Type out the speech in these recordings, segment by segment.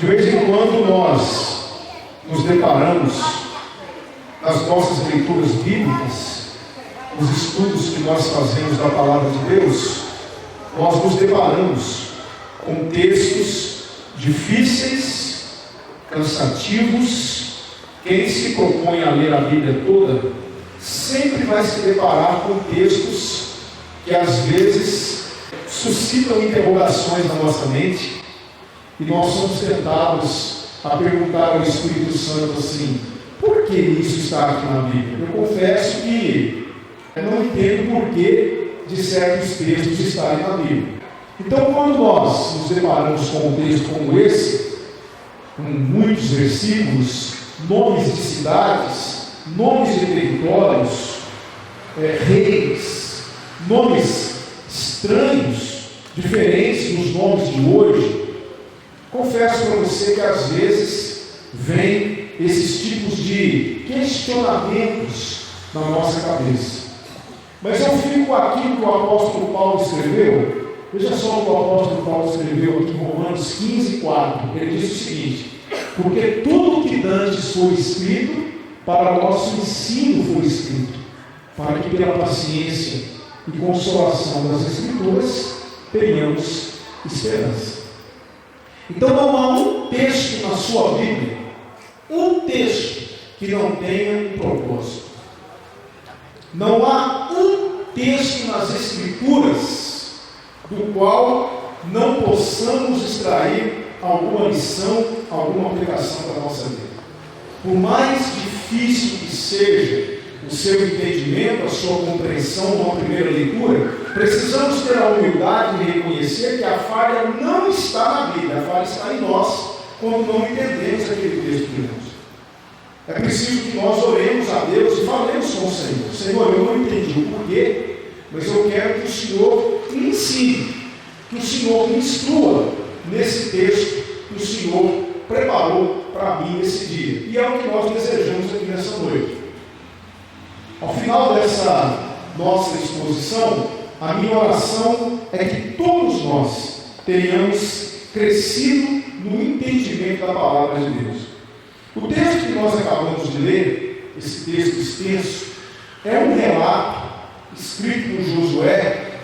De vez em quando nós nos deparamos nas nossas leituras bíblicas, nos estudos que nós fazemos da Palavra de Deus, nós nos deparamos com textos difíceis, cansativos. Quem se propõe a ler a Bíblia toda sempre vai se deparar com textos que às vezes suscitam interrogações na nossa mente, e nós somos tentados a perguntar ao Espírito Santo assim: por que isso está aqui na Bíblia? Eu confesso que eu não entendo o porquê de certos textos estarem na Bíblia. Então, quando nós nos deparamos com um texto como esse, com muitos versículos, nomes de cidades, nomes de territórios, reis, nomes estranhos, diferentes dos nomes de hoje, confesso para você que às vezes vem esses tipos de questionamentos na nossa cabeça. Mas eu fico com aquilo que o apóstolo Paulo escreveu. Veja só o que o apóstolo Paulo escreveu aqui em Romanos 15:4. Ele diz o seguinte: porque tudo que dantes foi escrito, para o nosso ensino foi escrito, para que pela paciência e consolação das Escrituras tenhamos esperança. Então não há um texto na sua Bíblia, um texto que não tenha um propósito. Não há um texto nas Escrituras do qual não possamos extrair alguma lição, alguma aplicação para a nossa vida. Por mais difícil que seja o seu entendimento, a sua compreensão numa primeira leitura, precisamos ter a humildade de reconhecer que a falha não está na Bíblia, a falha está em nós, quando não entendemos aquele texto que lemos. É preciso que nós oremos a Deus e falemos com o Senhor: Senhor, eu não entendi o porquê, mas eu quero que o Senhor me ensine, que o Senhor me instrua nesse texto que o Senhor preparou para mim nesse dia. E é o que nós desejamos aqui nessa noite. Ao final dessa nossa exposição, a minha oração é que todos nós tenhamos crescido no entendimento da palavra de Deus. O texto que nós acabamos de ler, esse texto extenso, é um relato escrito por Josué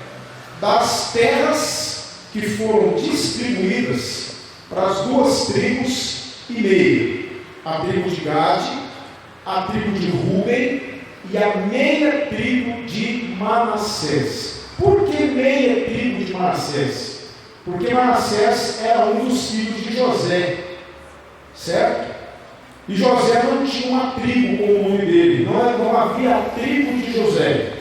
das terras que foram distribuídas para as duas tribos e meia, a tribo de Gade, a tribo de Rúben e a meia tribo de Manassés. Por que meia tribo de Manassés? Porque Manassés era um dos filhos de José, certo? E José não tinha uma tribo com o nome dele, não havia a tribo de José.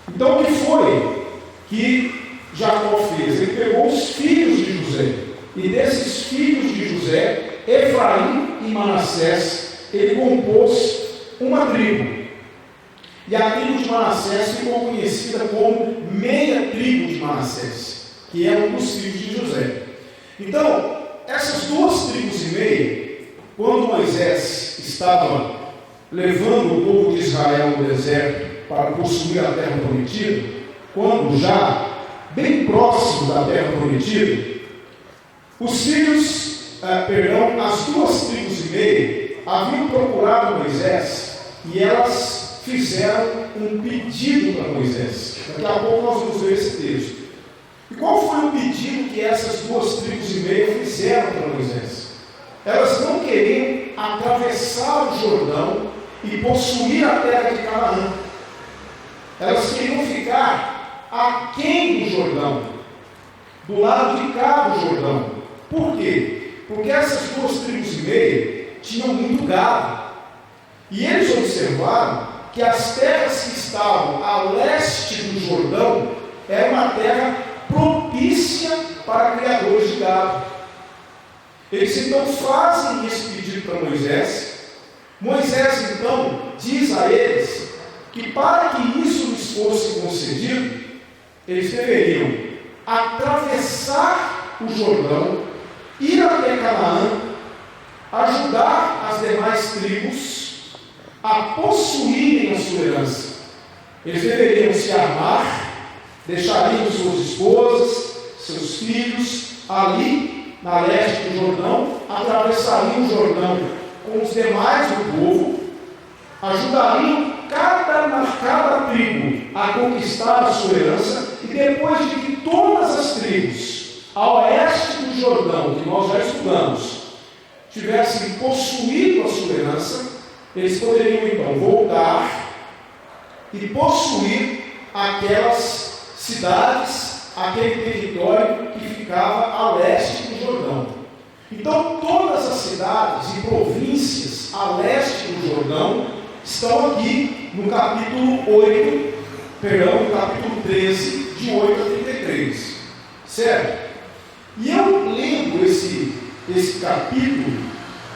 Então o que foi que Jacó fez? Ele pegou os filhos de José, e desses filhos de José, Efraim e Manassés, ele compôs uma tribo. E a tribo de Manassés ficou conhecida como meia tribo de Manassés, que é um dos filhos de José. Então, essas duas tribos e meia, quando Moisés estava levando o povo de Israel no deserto para possuir a terra prometida, quando já bem próximo da terra prometida, os filhos, as duas tribos e meia haviam procurado Moisés e elas fizeram um pedido para Moisés. Daqui a pouco nós vamos ver esse texto. E qual foi o pedido que essas duas tribos e meia fizeram para Moisés? Elas não queriam atravessar o Jordão e possuir a terra de Canaã. Elas queriam ficar aquém do Jordão, do lado de cá do Jordão. Por quê? Porque essas duas tribos e meia tinham muito gado. E eles observaram que as terras que estavam a leste do Jordão era uma terra propícia para criadores de gado. Eles então fazem esse pedido para Moisés. Moisés então diz a eles que para que isso lhes fosse concedido, eles deveriam atravessar o Jordão, ir até Canaã, ajudar as demais tribos a possuírem a sua herança. Eles deveriam se armar, deixariam suas esposas, seus filhos ali na leste do Jordão, atravessariam o Jordão com os demais do povo, ajudariam cada tribo a conquistar a sua herança, e depois de que todas as tribos a oeste do Jordão, que nós já estudamos, tivessem possuído a sua herança, eles poderiam então voltar e possuir aquelas cidades, aquele território que ficava a leste do Jordão. Então todas as cidades e províncias a leste do Jordão estão aqui no capítulo 13, de 8 a 33. Certo? E eu lendo esse capítulo,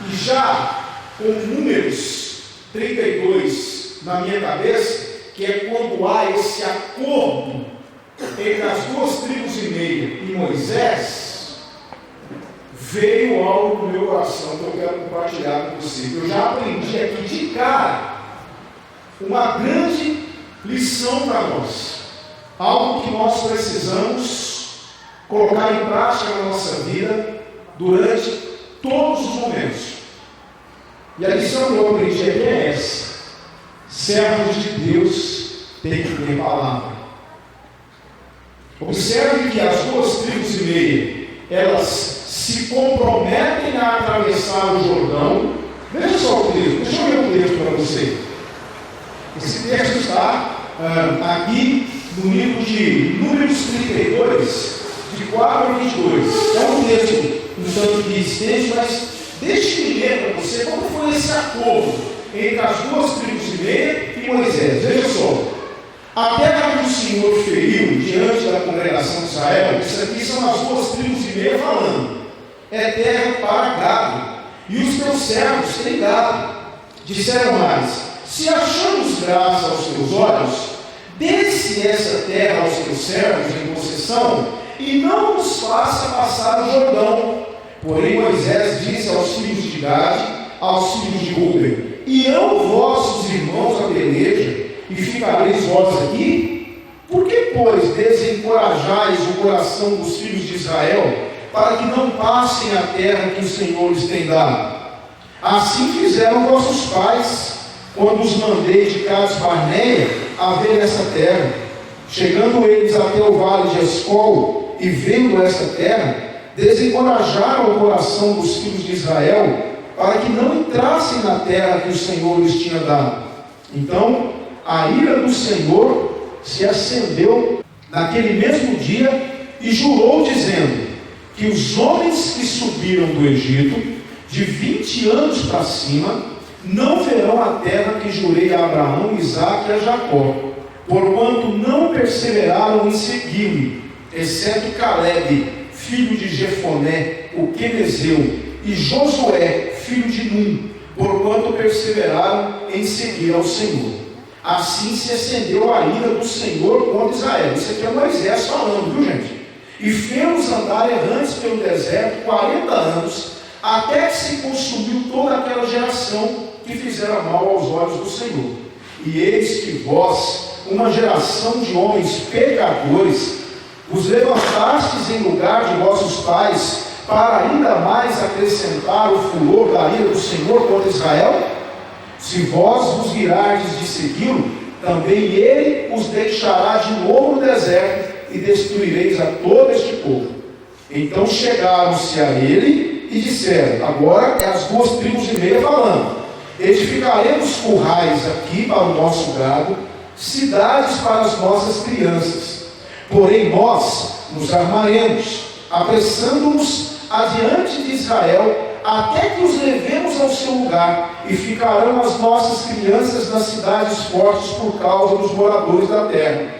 e já com números 32 na minha cabeça, que é quando há esse acordo entre as 2 tribos e meia e Moisés, veio algo no meu coração que eu quero compartilhar com você. Eu já aprendi aqui de cara uma grande lição para nós, algo que nós precisamos colocar em prática na nossa vida durante todos os momentos. E a lição que eu aprendi aqui é essa: servos de Deus têm que ter palavra. Observe que as 2 tribos e meia, elas se comprometem a atravessar o Jordão. Veja só o texto, deixa eu ler o texto para você. Esse texto está aqui no livro de Números 32, de 4 a 22. É um texto um tanto que extenso, mas deixe-me ler para você como foi esse acordo entre as 2 tribos e meia e Moisés. Veja só: a terra que o Senhor feriu diante da congregação de Israel, isso aqui são as 2 tribos e meia falando, é terra para gado, e os teus servos têm gado. Disseram mais: se achamos graça aos teus olhos, dê-se essa terra aos teus servos em possessão, e não nos faça passar o Jordão. Porém Moisés disse aos filhos de Gade, aos filhos de Ruben: irão vossos irmãos à peleja, e ficareis vós aqui? Por que, pois, desencorajais o coração dos filhos de Israel, para que não passem a terra que o Senhor lhes tem dado? Assim fizeram vossos pais, quando os mandei de Cades Barneia a ver essa terra. Chegando eles até o vale de Escol, e vendo esta terra, desencorajaram o coração dos filhos de Israel, para que não entrassem na terra que o Senhor lhes tinha dado. Então a ira do Senhor se acendeu naquele mesmo dia, e jurou, dizendo que os homens que subiram do Egito, de 20 anos para cima, não verão a terra que jurei a Abraão, Isaque e a Jacó, porquanto não perseveraram em segui-me, exceto Caleb, filho de Jefoné, o quenezeu, e Josué, filho de Num, porquanto perseveraram em seguir ao Senhor. Assim se acendeu a ira do Senhor contra Israel. Isso aqui é Moisés falando, viu, gente? E fê-los andar errantes pelo deserto 40 anos, até que se consumiu toda aquela geração que fizeram mal aos olhos do Senhor. E eis que vós, uma geração de homens pecadores, vos levantastes em lugar de vossos pais, para ainda mais acrescentar o furor da ira do Senhor contra Israel? Se vós vos virardes de segui-lo, também ele os deixará de novo no deserto, e destruireis a todo este povo. Então chegaram-se a ele e disseram: agora é as 2 tribos e meia falando, edificaremos currais aqui para o nosso gado, cidades para as nossas crianças. Porém nós nos armaremos, apressando-nos adiante de Israel, até que os levemos ao seu lugar, e ficarão as nossas crianças nas cidades fortes por causa dos moradores da terra.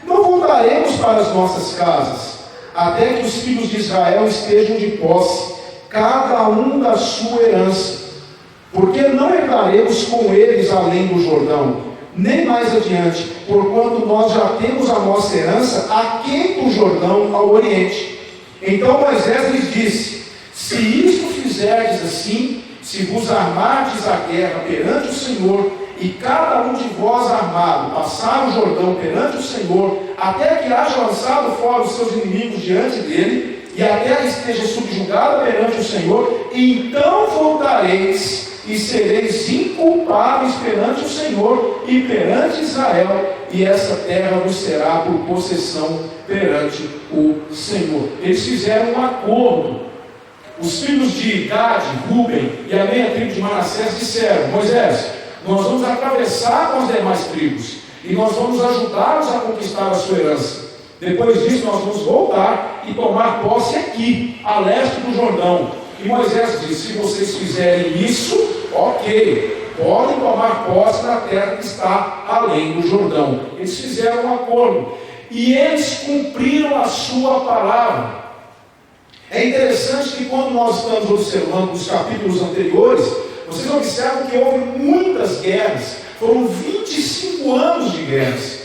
Não voltaremos para as nossas casas, até que os filhos de Israel estejam de posse, cada um da sua herança, porque não entraremos com eles além do Jordão, nem mais adiante, porquanto nós já temos a nossa herança aquém do Jordão ao oriente. Então Moisés lhes disse: se isto fizerdes assim, se vos armardes a guerra perante o Senhor, e cada um de vós armado passar o Jordão perante o Senhor, até que haja lançado fora os seus inimigos diante dele, e a terra esteja subjugada perante o Senhor, então voltareis e sereis inculpáveis perante o Senhor e perante Israel, e essa terra vos será por possessão perante o Senhor. Eles fizeram um acordo. Os filhos de Gade, Ruben e a meia tribo de Manassés disseram: Moisés, nós vamos atravessar com as demais tribos e nós vamos ajudá-los a conquistar a sua herança. Depois disso nós vamos voltar e tomar posse aqui, a leste do Jordão. E Moisés disse: se vocês fizerem isso, ok, podem tomar posse na terra que está além do Jordão. Eles fizeram um acordo e eles cumpriram a sua palavra. É interessante que quando nós estamos observando os capítulos anteriores, vocês observam que houve muitas guerras. Foram 25 anos de guerras.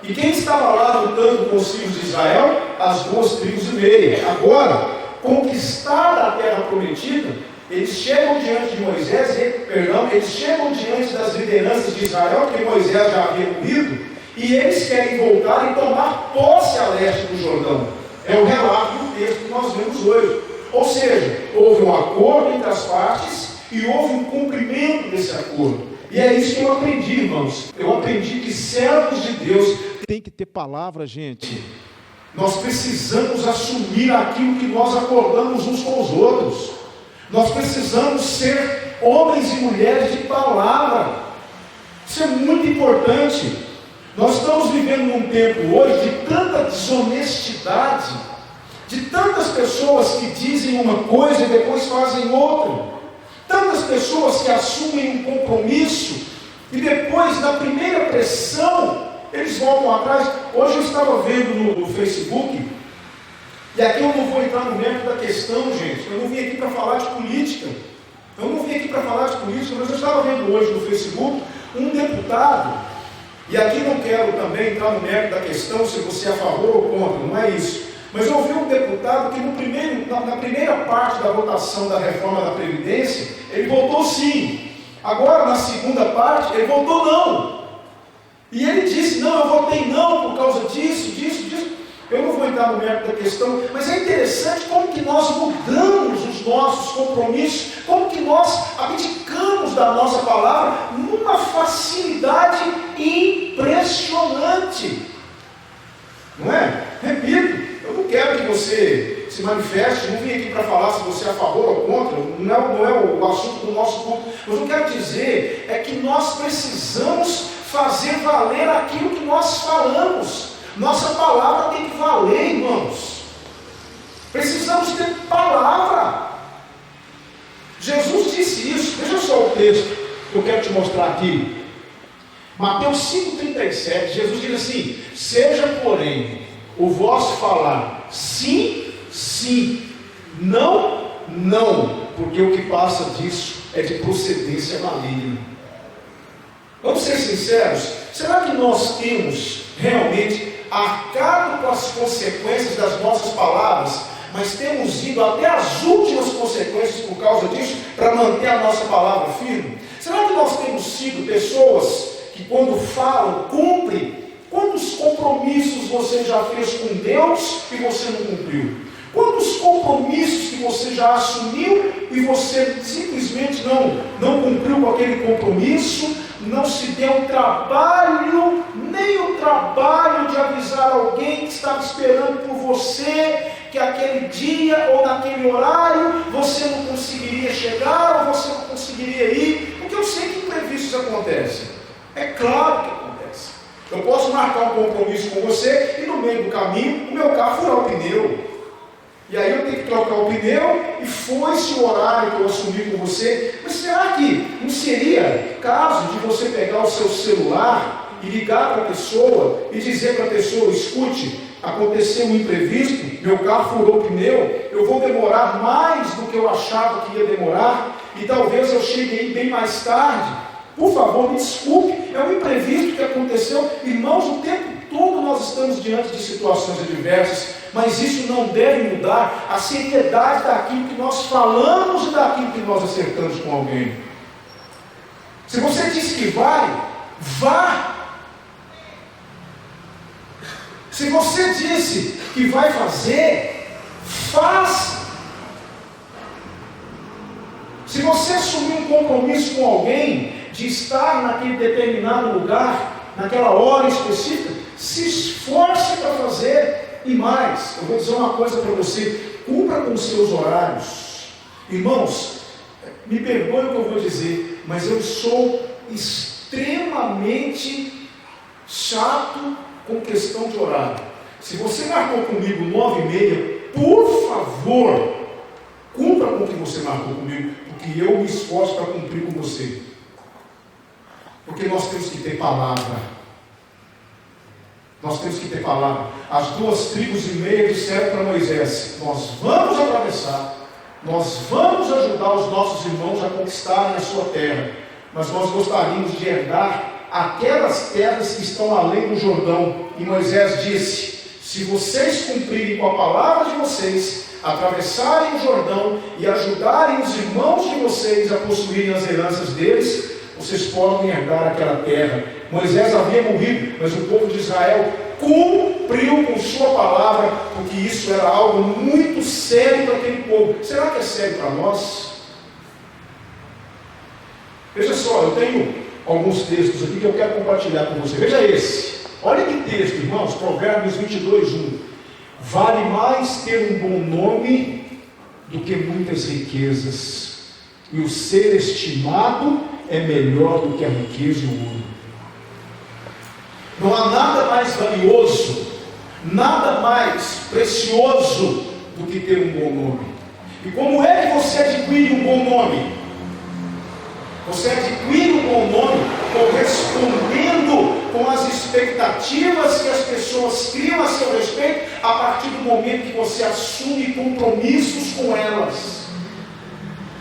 E quem estava lá lutando com os filhos de Israel? As 2 tribos e meia. Agora, conquistada a terra prometida, eles chegam diante de Moisés, eles chegam diante das lideranças de Israel, porque Moisés já havia morrido, e eles querem voltar e tomar posse a leste do Jordão. É o relato do texto que nós vemos hoje. Ou seja, houve um acordo entre as partes e houve um cumprimento desse acordo. E é isso que eu aprendi, irmãos. Eu aprendi que servos de Deus tem que ter palavra, gente. Nós precisamos assumir aquilo que nós acordamos uns com os outros. Nós precisamos ser homens e mulheres de palavra. Isso é muito importante. Nós estamos vivendo num tempo hoje de tanta desonestidade, de tantas pessoas que dizem uma coisa e depois fazem outra, tantas pessoas que assumem um compromisso e depois, na primeira pressão, eles voltam atrás. Hoje eu estava vendo no Facebook, e aqui eu não vou entrar no mérito da questão, gente. Eu não vim aqui para falar de política. Mas eu estava vendo hoje no Facebook um deputado. E aqui não quero também entrar no mérito da questão se você é a favor ou contra, não é isso. Mas eu ouvi um deputado que na primeira parte da votação da reforma da Previdência, ele votou sim. Agora, na segunda parte, ele votou não. E ele disse: não, eu votei não por causa disso. Eu não vou entrar no mérito da questão, mas é interessante como que nós mudamos os nossos compromissos, como que nós abdicamos da nossa palavra numa facilidade impressionante. Não é? Repito, eu não quero que você se manifeste, não vim aqui para falar se você é a favor ou contra, não é o assunto do nosso culto, mas o que eu quero dizer é que nós precisamos fazer valer aquilo que nós falamos. Nossa palavra tem que valer, irmãos. Precisamos ter palavra. Jesus disse isso. Veja só o texto que eu quero te mostrar aqui. Mateus 5,37. Jesus diz assim: seja, porém, o vosso falar sim, sim, não, não, porque o que passa disso é de procedência maligna. Vamos ser sinceros, será que nós temos realmente arcado com as consequências das nossas palavras, mas temos ido até as últimas consequências por causa disso, para manter a nossa palavra firme? Será que nós temos sido pessoas que quando falam, cumprem? Quantos compromissos você já fez com Deus e você não cumpriu? Quantos compromissos que você já assumiu e você simplesmente não cumpriu com aquele compromisso? Não se deu o trabalho, nem o trabalho de avisar alguém que estava esperando por você, que aquele dia ou naquele horário você não conseguiria chegar ou você não conseguiria ir, porque eu sei que imprevistos acontecem. É claro que acontece. Eu posso marcar um compromisso com você e no meio do caminho o meu carro furar o pneu. E aí eu tenho que trocar o pneu e foi-se o horário que eu assumi com você. Mas será que não seria caso de você pegar o seu celular e ligar para a pessoa e dizer para a pessoa: escute, aconteceu um imprevisto, meu carro furou o pneu, eu vou demorar mais do que eu achava que ia demorar e talvez eu chegue aí bem mais tarde. Por favor, me desculpe, é um imprevisto que aconteceu. Irmãos, o tempo todo nós estamos diante de situações adversas, mas isso não deve mudar a seriedade daquilo que nós falamos e daquilo que nós acertamos com alguém. Se você disse que vai, vá. Se você disse que vai fazer, Faça. Se você assumir um compromisso com alguém de estar naquele determinado lugar, naquela hora específica, se esforce para fazer. E mais, eu vou dizer uma coisa para você: cumpra com os seus horários. Irmãos, me perdoe o que eu vou dizer, mas eu sou extremamente chato com questão de horário. Se você marcou comigo 9h30, por favor, cumpra com o que você marcou comigo, porque eu me esforço para cumprir com você. Porque nós temos que ter palavra. Nós temos que ter palavra. As 2,5 tribos disseram para Moisés: nós vamos atravessar, nós vamos ajudar os nossos irmãos a conquistarem a sua terra, mas nós gostaríamos de herdar aquelas terras que estão além do Jordão. E Moisés disse: se vocês cumprirem com a palavra de vocês, atravessarem o Jordão e ajudarem os irmãos de vocês a possuírem as heranças deles, vocês podem herdar aquela terra. Moisés havia morrido, mas o povo de Israel cumpriu com sua palavra, porque isso era algo muito sério para aquele povo. Será que é sério para nós? Veja só, eu tenho alguns textos aqui que eu quero compartilhar com você. Veja esse. Olha que texto, irmãos. Provérbios 22:1. Vale mais ter um bom nome do que muitas riquezas, e o ser estimado é melhor do que a riqueza e o ouro. Não há nada mais valioso, nada mais precioso do que ter um bom nome. E como é que você adquire um bom nome? Você adquire um bom nome correspondendo com as expectativas que as pessoas criam a seu respeito, a partir do momento que você assume compromissos com elas.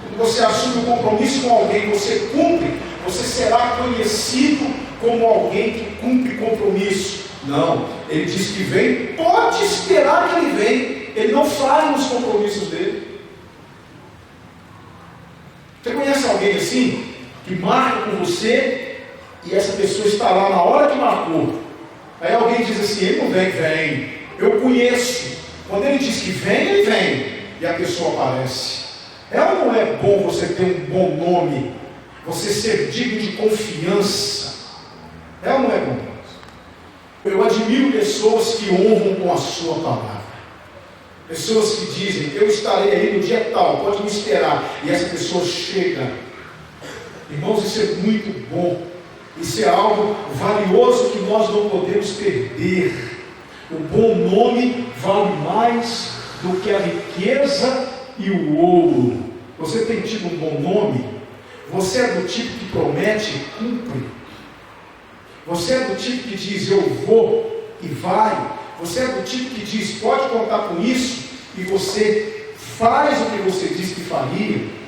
Quando você assume um compromisso com alguém, você cumpre, você será conhecido como alguém que cumpre compromisso. Não, ele diz que vem, pode esperar que ele vem, ele não falha nos compromissos dele. Você conhece alguém assim? Que marca com você e essa pessoa está lá na hora que marcou. Aí alguém diz assim: ele não vem, vem. Eu conheço. Quando ele diz que vem, ele vem. E a pessoa aparece. É ou não é bom você ter um bom nome? Você ser digno de confiança? É ou não é bom? Eu admiro pessoas que honram com a sua palavra. Pessoas que dizem: eu estarei aí no dia tal, pode me esperar. E essa pessoa chega. Irmãos, isso é muito bom. Isso é algo valioso que nós não podemos perder. O bom nome vale mais do que a riqueza e o ouro. Você tem tido um bom nome? Você é do tipo que promete e cumpre? Você é do tipo que diz: eu vou e vai? Você é do tipo que diz: pode contar com isso? E você faz o que você disse que faria?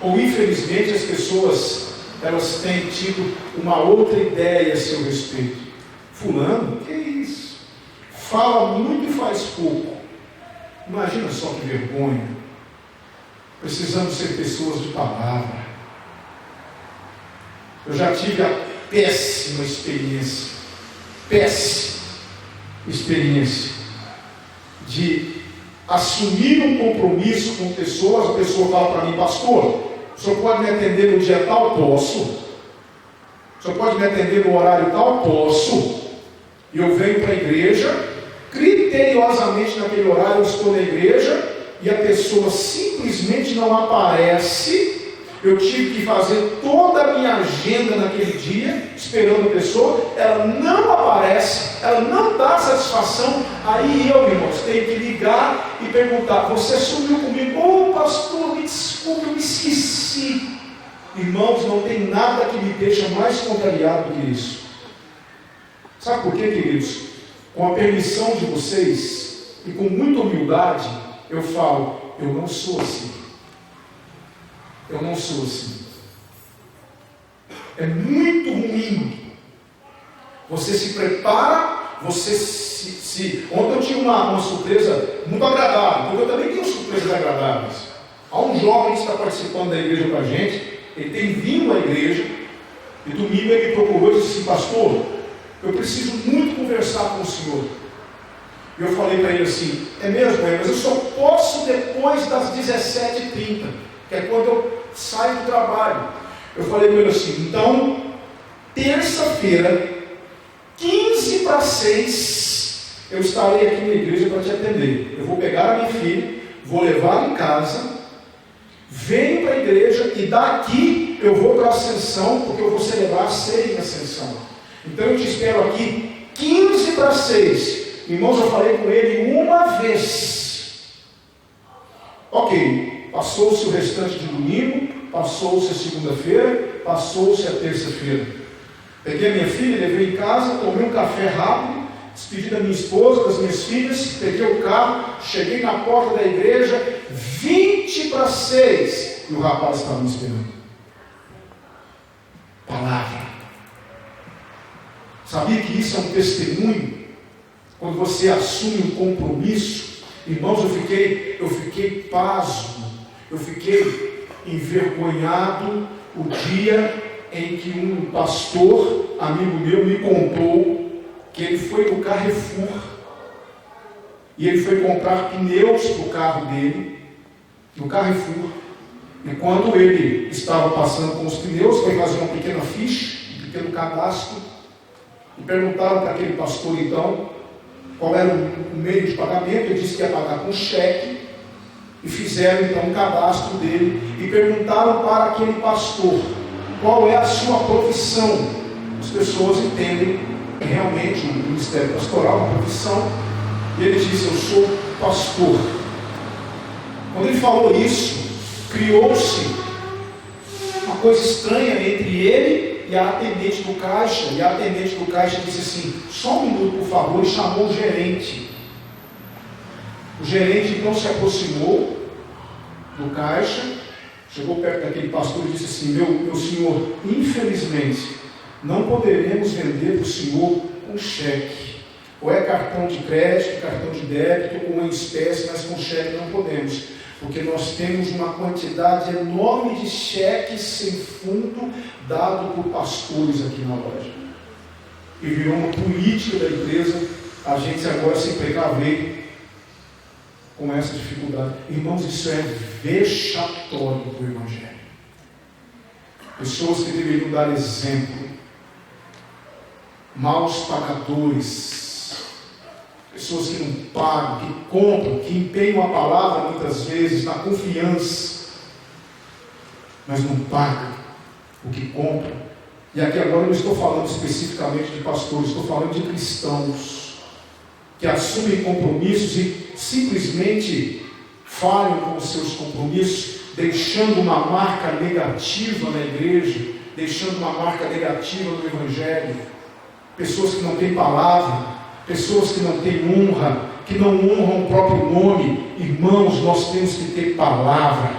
Ou infelizmente as pessoas, elas têm tido uma outra ideia a seu respeito. Fulano, que é isso? Fala muito e faz pouco. Imagina só que vergonha. Precisamos ser pessoas de palavra. Eu já tive a péssima experiência de assumir um compromisso com pessoas. A pessoa fala para mim: pastor, o senhor pode me atender no dia tal? Posso. O senhor pode me atender no horário tal? Posso. E eu venho para a igreja, criteriosamente naquele horário eu estou na igreja, e a pessoa simplesmente não aparece. Eu tive que fazer toda a minha agenda naquele dia, esperando a pessoa, ela não aparece, ela não dá satisfação. Aí eu, irmãos, tenho que ligar e perguntar: você sumiu comigo? Ô pastor, me desculpe, eu me esqueci. Irmãos, não tem nada que me deixa mais contrariado do que isso. Sabe por quê, queridos? Com a permissão de vocês e com muita humildade, eu falo: eu não sou assim. Eu não sou assim. É muito ruim. Você se prepara, você se... Ontem eu tinha uma surpresa muito agradável, porque eu também tenho surpresas agradáveis. Há um jovem que está participando da igreja com a gente, ele tem vindo à igreja, e domingo ele me procurou e disse assim: pastor, eu preciso muito conversar com o senhor. E eu falei para ele assim: é mesmo, mas eu só posso depois das 17h30, que é quando eu saio do trabalho. Eu falei para ele assim: então, terça-feira, 5:45, eu estarei aqui na igreja para te atender. Eu vou pegar a minha filha, vou levá-la em casa, venho para a igreja e daqui eu vou para a Ascensão, porque eu vou celebrar a ceia em Ascensão. Então eu te espero aqui 5:45. Irmãos, eu falei com ele uma vez. Ok, passou-se o restante de domingo, passou-se a segunda-feira, passou-se a terça-feira. Peguei a minha filha, levei em casa, tomei um café rápido, despedi da minha esposa, das minhas filhas, peguei o carro, cheguei na porta da igreja, 5:20, e o rapaz estava me esperando. Palavra. Sabia que isso é um testemunho? Quando você assume um compromisso, irmãos, eu fiquei pasmo, eu fiquei envergonhado o dia em que um pastor, amigo meu, me contou que ele foi no Carrefour e ele foi comprar pneus para o carro dele, no Carrefour, e quando ele estava passando com os pneus, foi fazer uma pequena ficha, um pequeno cadastro, e perguntaram para aquele pastor então qual era o meio de pagamento. Ele disse que ia pagar com cheque, e fizeram então um cadastro dele, e perguntaram para aquele pastor: qual é a sua profissão? As pessoas entendem que realmente o ministério pastoral é uma profissão, e ele disse: eu sou pastor. Quando ele falou isso, criou-se uma coisa estranha entre ele e a atendente do caixa, e a atendente do caixa disse assim: só um minuto por favor, e chamou o gerente. O gerente então se aproximou do caixa, chegou perto daquele pastor e disse assim: meu senhor, infelizmente não poderemos vender para o senhor com cheque, ou é cartão de crédito, cartão de débito, ou em espécie, mas com cheque não podemos, porque nós temos uma quantidade enorme de cheques sem fundo dado por pastores aqui na loja. E virou uma política da empresa a gente agora se precaver com essa dificuldade. Irmãos, isso é vexatório do Evangelho. Pessoas que deveriam dar exemplo, maus pagadores, pessoas que não pagam, que compram, que empenham a palavra muitas vezes na confiança, mas não pagam o que compram. E aqui agora eu não estou falando especificamente de pastores, estou falando de cristãos que assumem compromissos e simplesmente falham com os seus compromissos, deixando uma marca negativa na igreja, deixando uma marca negativa no Evangelho. Pessoas que não têm palavra, pessoas que não têm honra, que não honram o próprio nome. Irmãos, nós temos que ter palavra.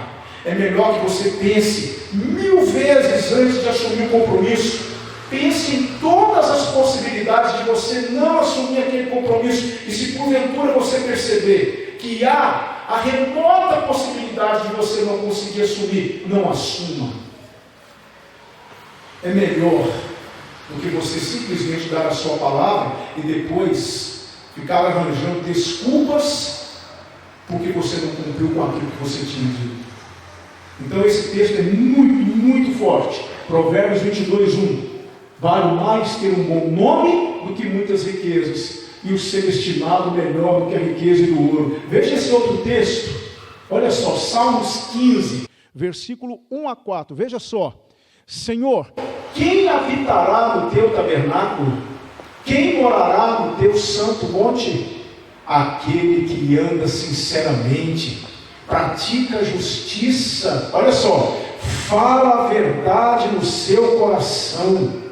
É melhor que você pense 1000 vezes antes de assumir o compromisso. Pense em todas as possibilidades de você não assumir aquele compromisso, e se porventura você perceber que há a remota possibilidade de você não conseguir assumir, não assuma. É melhor do que você simplesmente dar a sua palavra e depois ficar arranjando desculpas porque você não cumpriu com aquilo que você tinha dito. Então esse texto é muito, muito forte. Provérbios 22:1. Vale mais ter um bom nome do que muitas riquezas, e o ser estimado melhor do que a riqueza e do ouro. Veja esse outro texto. Olha só, Salmos 15, versículo 1-4. Veja só: Senhor, quem habitará no teu tabernáculo? Quem morará no teu santo monte? Aquele que anda sinceramente, pratica a justiça, olha só, fala a verdade no seu coração,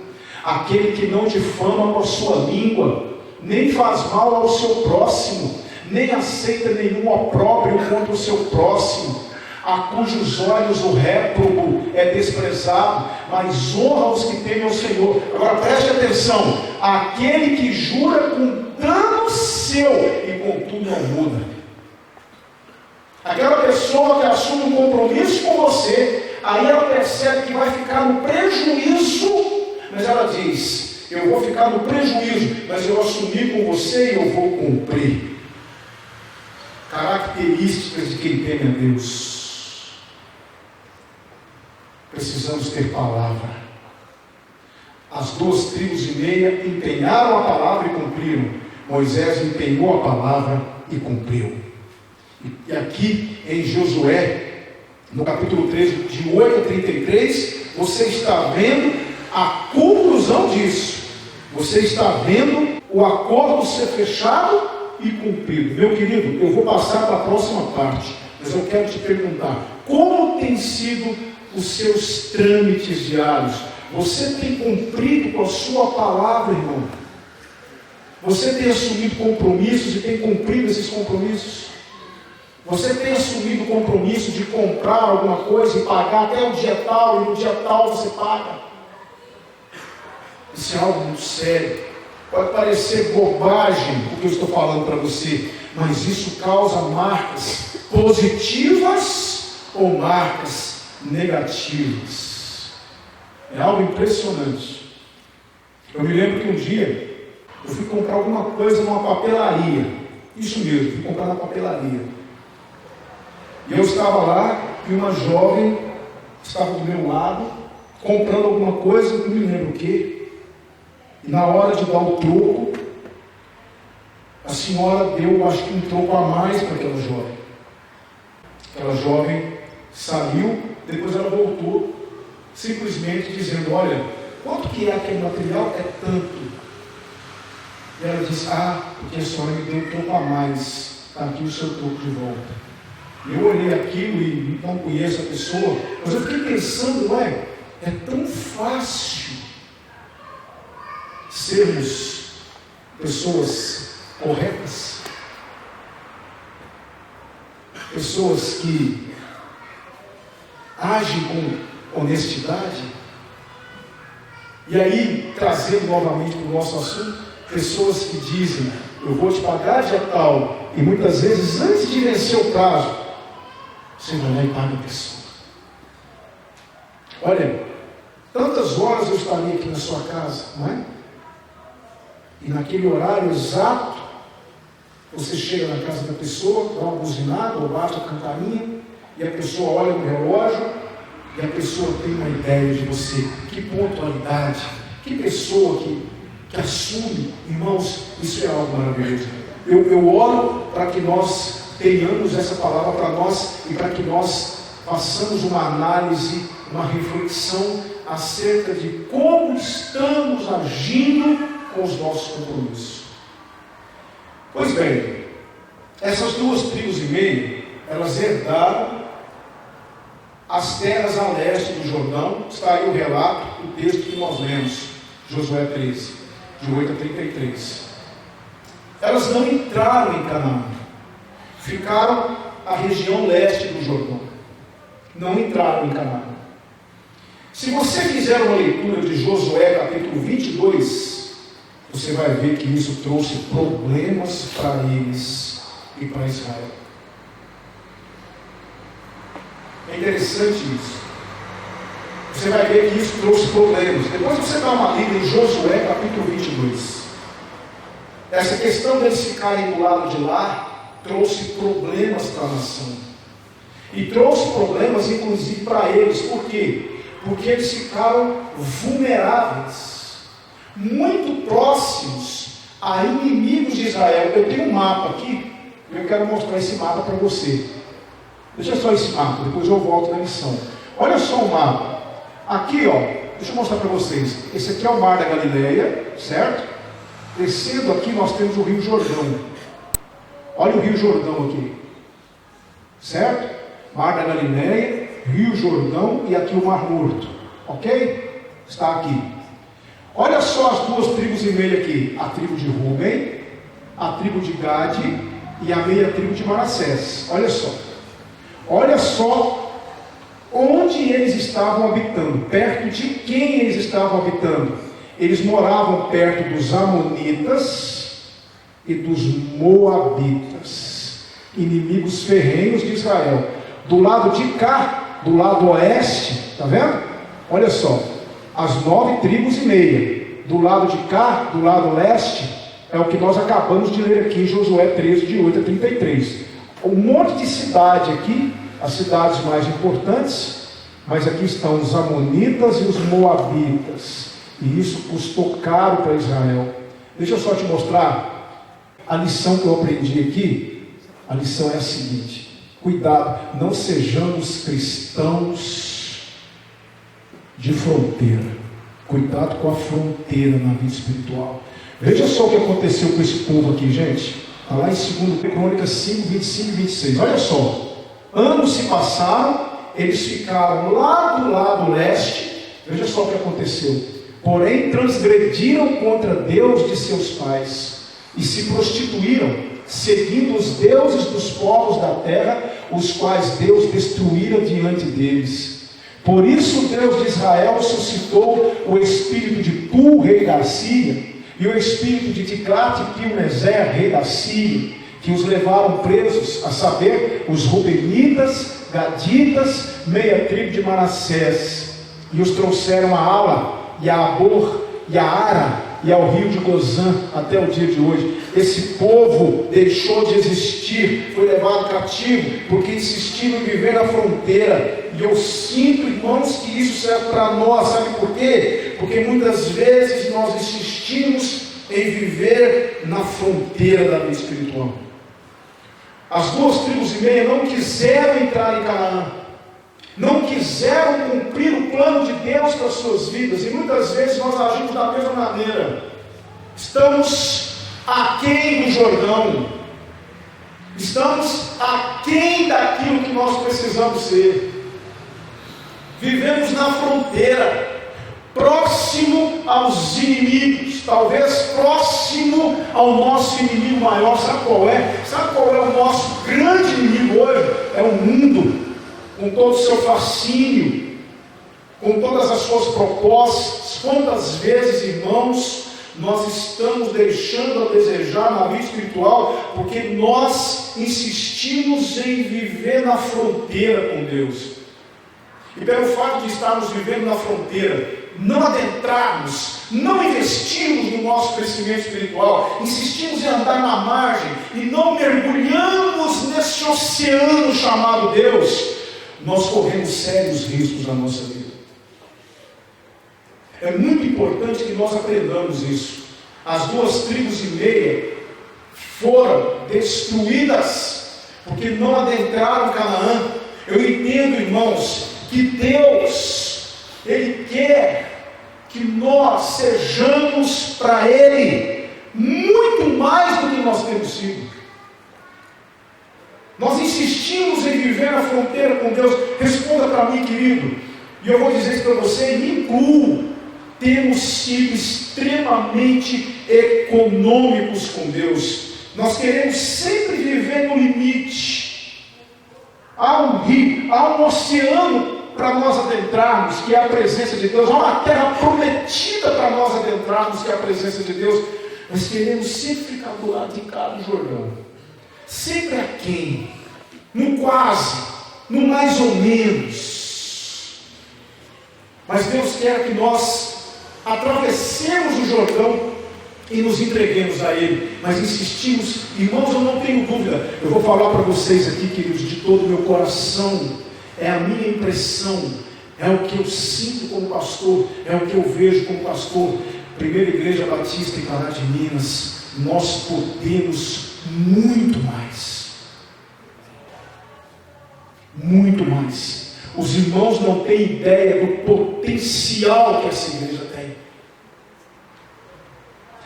aquele que não difama com a sua língua, nem faz mal ao seu próximo, nem aceita nenhum opróbrio contra o seu próximo, a cujos olhos o réprobo é desprezado, mas honra os que temem ao Senhor. Agora preste atenção: aquele que jura com dano seu e contudo não muda. Aquela pessoa que assume um compromisso com você, aí ela percebe que vai ficar no prejuízo, mas ela diz: eu vou ficar no prejuízo, mas eu assumi com você e eu vou cumprir. características de quem teme a Deus. Precisamos ter palavra. As 2,5 empenharam a palavra e cumpriram. Moisés empenhou a palavra e cumpriu. E aqui em Josué, no capítulo 13, de 8 a 33, você está vendo a conclusão disso. Você está vendo o acordo ser fechado e cumprido. Meu querido, eu vou passar para a próxima parte, mas eu quero te perguntar: como tem sido os seus trâmites diários? Você tem cumprido com a sua palavra, irmão? Você tem assumido compromissos e tem cumprido esses compromissos? Você tem assumido o compromisso de comprar alguma coisa e pagar até o dia tal, e no dia tal você paga? Isso é algo muito sério. Pode parecer bobagem o que eu estou falando para você, mas isso causa marcas positivas ou marcas negativas. É algo impressionante. Eu me lembro que um dia eu fui comprar alguma coisa numa papelaria. Isso mesmo, fui comprar na papelaria. E eu estava lá e uma jovem estava do meu lado, comprando alguma coisa, não me lembro o que. E na hora de dar o troco, a senhora deu, acho que um troco a mais para aquela jovem. Aquela jovem saiu, depois ela voltou, simplesmente dizendo: olha, quanto que é aquele material? É tanto. E ela disse: porque a senhora me deu um troco a mais, está aqui o seu troco de volta. Eu olhei aquilo e não conheço a pessoa, mas eu fiquei pensando: é tão fácil sermos pessoas corretas, pessoas que agem com honestidade. E aí, trazendo novamente para o nosso assunto, pessoas que dizem: eu vou te pagar dia tal, e muitas vezes antes de vencer o prazo, você vai lá e paga a pessoa. Olha, tantas horas eu estaria aqui na sua casa, não é? E naquele horário exato, você chega na casa da pessoa, dá uma buzinada ou bate a campainha, e a pessoa olha no relógio, e a pessoa tem uma ideia de você. Que pontualidade, que pessoa que assume. Irmãos, isso é algo maravilhoso. Eu oro para que nós tenhamos essa palavra para nós e para que nós façamos uma análise, uma reflexão acerca de como estamos agindo com os nossos compromissos. Pois bem, essas 2,5 elas herdaram as terras a leste do Jordão. Está aí o relato, o texto que nós lemos, Josué 13, de 8 a 33. Elas não entraram em Canaã, ficaram a região leste do Jordão, não entraram em Canaã. Se você fizer uma leitura de Josué capítulo 22, você vai ver que isso trouxe problemas para eles e para Israel. É interessante isso. Você vai ver que isso trouxe problemas. Depois você dá uma lida em Josué capítulo 22. Essa questão deles ficarem do lado de lá trouxe problemas para a nação. E trouxe problemas inclusive para eles. Por quê? Porque eles ficaram vulneráveis, muito próximos a inimigos de Israel. Eu tenho um mapa aqui, eu quero mostrar esse mapa para você. Deixa só esse mapa, depois eu volto na missão. Olha só o mapa. Aqui, ó, deixa eu mostrar para vocês. Esse aqui é o Mar da Galileia, certo? Descendo aqui nós temos o Rio Jordão. Olha o Rio Jordão aqui, certo? Mar da Galileia, Rio Jordão e aqui o Mar Morto, ok? Está aqui. Olha só as 2,5 aqui, a tribo de Ruben, a tribo de Gade e a meia tribo de Manassés. Olha só onde eles estavam habitando, perto de quem eles estavam habitando. Eles moravam perto dos Amonitas e dos Moabitas, inimigos ferrenhos de Israel. Do lado de cá, do lado oeste, está vendo? Olha só, as 9,5 do lado de cá, do lado leste, é o que nós acabamos de ler aqui em Josué 13, de 8 a 33. um monte de cidade aqui, as cidades mais importantes, mas aqui estão os amonitas e os moabitas, e isso custou caro para Israel. Deixa eu só te mostrar a lição que eu aprendi aqui. A lição é a seguinte: cuidado, não sejamos cristãos de fronteira. Cuidado com a fronteira na vida espiritual. Veja só o que aconteceu com esse povo aqui, gente. Está lá em 2 Crônicas 5, 25 e 26. Olha só. Anos se passaram, eles ficaram lá do lado leste. Veja só o que aconteceu. Porém, transgrediram contra Deus de seus pais e se prostituíram, seguindo os deuses dos povos da terra, os quais Deus destruíra diante deles. Por isso Deus de Israel suscitou o espírito de Tu, rei da Síria, e o espírito de Tiglat-Pilneser, rei da Síria, que os levaram presos, a saber, os Rubenitas, Gaditas, meia tribo de Manassés, e os trouxeram a Ala, e a Abor, e a Ara, e ao rio de Gozã, até o dia de hoje. Esse povo deixou de existir, foi levado cativo, porque insistiu em viver na fronteira. E eu sinto, irmãos, que isso serve para nós. Sabe por quê? Porque muitas vezes nós insistimos em viver na fronteira da vida espiritual. As 2,5 tribos não quiseram entrar em Canaã, não quiseram cumprir o plano de Deus para as suas vidas, e muitas vezes nós agimos da mesma maneira. Estamos aquém do Jordão, estamos aquém daquilo que nós precisamos ser. Vivemos na fronteira, próximo aos inimigos, talvez próximo ao nosso inimigo maior. Sabe qual é? Sabe qual é o nosso grande inimigo hoje? É o mundo, com todo o seu fascínio, com todas as suas propostas. Quantas vezes, irmãos, nós estamos deixando a desejar na vida espiritual, porque nós insistimos em viver na fronteira com Deus. E pelo fato de estarmos vivendo na fronteira, não adentrarmos, não investirmos no nosso crescimento espiritual, insistimos em andar na margem e não mergulhamos nesse oceano chamado Deus, nós corremos sérios riscos na nossa vida. É muito importante que nós aprendamos isso. As 2,5 tribos foram destruídas porque não adentraram Canaã. Eu entendo, irmãos, que Deus, Ele quer que nós sejamos para Ele muito mais do que nós temos sido. Nós insistimos em viver na fronteira com Deus. Responda para mim, querido, e eu vou dizer isso para você, me incluo. Temos sido extremamente econômicos com Deus. Nós queremos sempre viver no limite. Há um rio, há um oceano para nós adentrarmos, que é a presença de Deus. Há uma terra prometida para nós adentrarmos, que é a presença de Deus. Nós queremos sempre ficar do lado de cá do Jordão, sempre aquém, no quase, no mais ou menos. Mas Deus quer que nós atravessemos o Jordão e nos entreguemos a Ele, mas insistimos. Irmãos, eu não tenho dúvida, eu vou falar para vocês aqui, queridos, de todo o meu coração, é a minha impressão, é o que eu sinto como pastor, é o que eu vejo como pastor. Primeira Igreja Batista em Pará de Minas, nós podemos muito mais, muito mais. Os irmãos não têm ideia do potencial que essa igreja tem.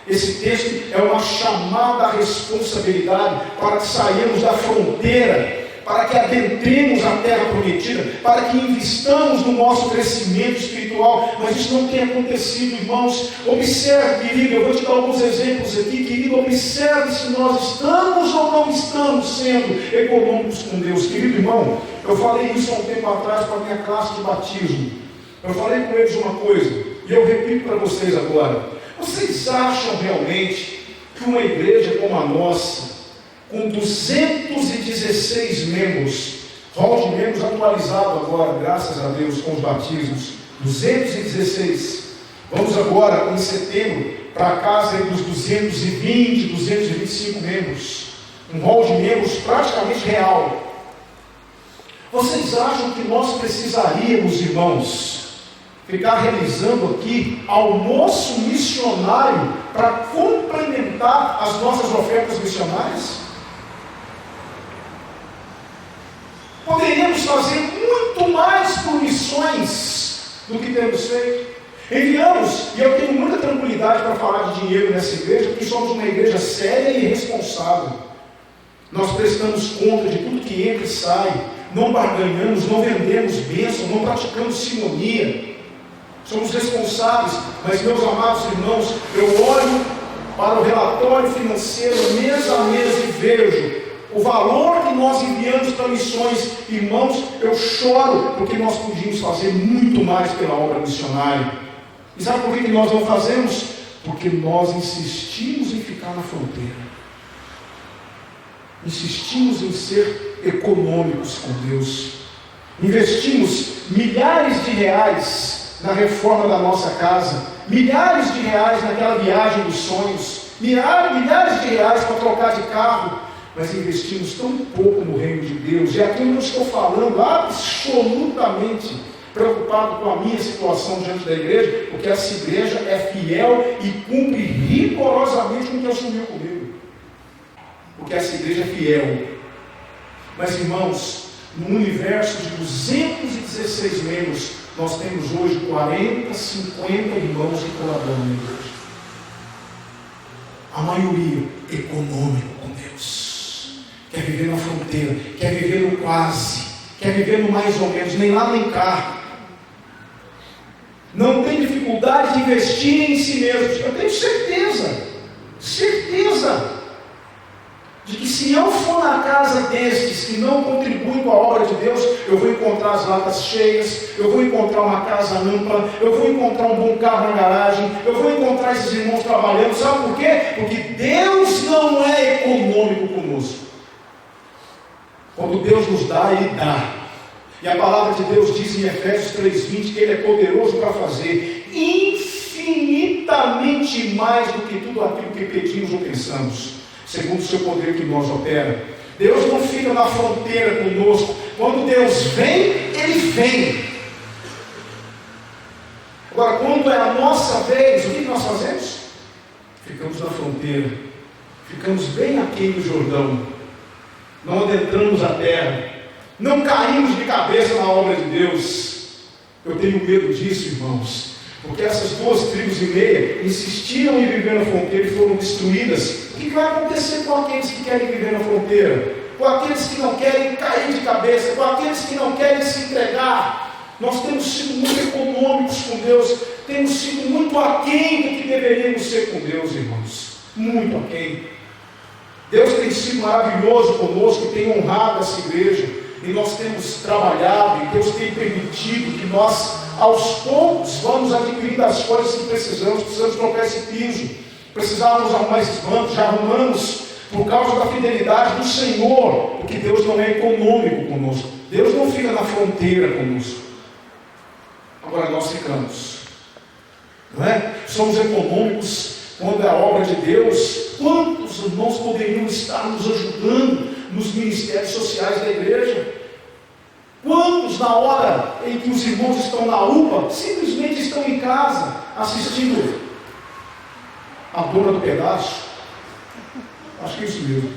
Esse texto é uma chamada à responsabilidade para que saiamos da fronteira, para que adentremos a terra prometida, para que investamos no nosso crescimento espiritual. Mas isso não tem acontecido, irmãos. Observe, querido, eu vou te dar alguns exemplos aqui, querido. Observe se nós estamos ou não estamos sendo econômicos com Deus. Querido irmão, eu falei isso há um tempo atrás para a minha classe de batismo. Eu falei com eles uma coisa, e eu repito para vocês agora. Vocês acham realmente que uma igreja como a nossa, com 216 membros, rol de membros atualizado agora, graças a Deus, com os batismos, 216, vamos agora em setembro para a casa dos 220, 225 membros. um rol de membros praticamente real. Vocês acham que nós precisaríamos, irmãos, ficar realizando aqui almoço missionário para complementar as nossas ofertas missionárias? Poderíamos fazer muito mais por missões do que temos feito. Enviamos, e eu tenho muita tranquilidade para falar de dinheiro nessa igreja, porque somos uma igreja séria e responsável. Nós prestamos conta de tudo que entra e sai, não barganhamos, não vendemos bênção, não praticamos simonia. Somos responsáveis, mas meus amados irmãos, eu olho para o relatório financeiro mês a mês e vejo o valor que nós enviamos para missões. Irmãos, eu choro porque nós podíamos fazer muito mais pela obra missionária. E sabe por que nós não fazemos? Porque nós insistimos em ficar na fronteira. Insistimos em ser econômicos com Deus. Investimos milhares de reais na reforma da nossa casa, milhares de reais naquela viagem dos sonhos, milhares de reais para trocar de carro, mas investimos tão pouco no reino de Deus. E aqui eu não estou falando absolutamente preocupado com a minha situação diante da igreja, porque essa igreja é fiel e cumpre rigorosamente com o que assumiu comigo. Porque essa igreja é fiel. Mas, irmãos, no universo de 216 membros, nós temos hoje 40, 50 irmãos que colaboram na igreja. A maioria econômico com Deus. Quer viver na fronteira, quer viver no quase, quer viver no mais ou menos, nem lá nem cá. Não tem dificuldade de investir em si mesmos. Eu tenho certeza de que se eu for na casa destes que não contribuem com a obra de Deus, eu vou encontrar as latas cheias, eu vou encontrar uma casa ampla, eu vou encontrar um bom carro na garagem, eu vou encontrar esses irmãos trabalhando. Sabe por quê? Porque Deus não é econômico conosco. Quando Deus nos dá, Ele dá. E a palavra de Deus diz em Efésios 3:20 que Ele é poderoso para fazer infinitamente mais do que tudo aquilo que pedimos ou pensamos, segundo o seu poder que nós opera. Deus não fica na fronteira conosco. Quando Deus vem, Ele vem. Agora, quando é a nossa vez, o que nós fazemos? Ficamos na fronteira, ficamos bem aquém do Jordão, não adentramos a terra, não caímos de cabeça na obra de Deus. Eu tenho medo disso, irmãos, porque essas 2,5 tribos insistiram em viver na fronteira e foram destruídas. O que vai acontecer com aqueles que querem viver na fronteira? Com aqueles que não querem cair de cabeça? Com aqueles que não querem se entregar? Nós temos sido muito econômicos com Deus, temos sido muito aquém do que deveríamos ser com Deus, irmãos. Muito aquém. Deus tem sido maravilhoso conosco e tem honrado essa igreja. E nós temos trabalhado, e Deus tem permitido que nós, aos poucos, vamos adquirindo as coisas que precisamos trocar esse piso, precisávamos arrumar esses bancos, já arrumamos, por causa da fidelidade do Senhor, porque Deus não é econômico conosco, Deus não fica na fronteira conosco. Agora nós ficamos, não é? Somos econômicos quando é a obra de Deus. Quantos irmãos poderiam estar nos ajudando nos ministérios sociais da igreja? Quantos, na hora em que os irmãos estão na UPA, simplesmente estão em casa, assistindo a dona do pedaço? Acho que é isso mesmo.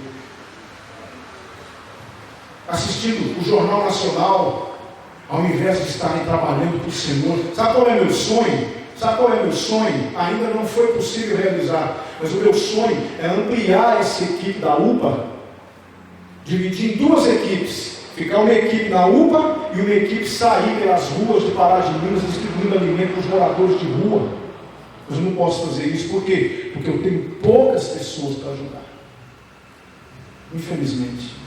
Assistindo o Jornal Nacional, ao invés de estarem trabalhando para o Senhor. Sabe qual é meu sonho? Ainda não foi possível realizar, mas o meu sonho é ampliar essa equipe da UPA, dividir em 2 equipes, ficar uma equipe na UPA e uma equipe sair pelas ruas de Pará de Minas distribuindo alimento para os moradores de rua. Mas eu não posso fazer isso, por quê? Porque eu tenho poucas pessoas para ajudar, infelizmente.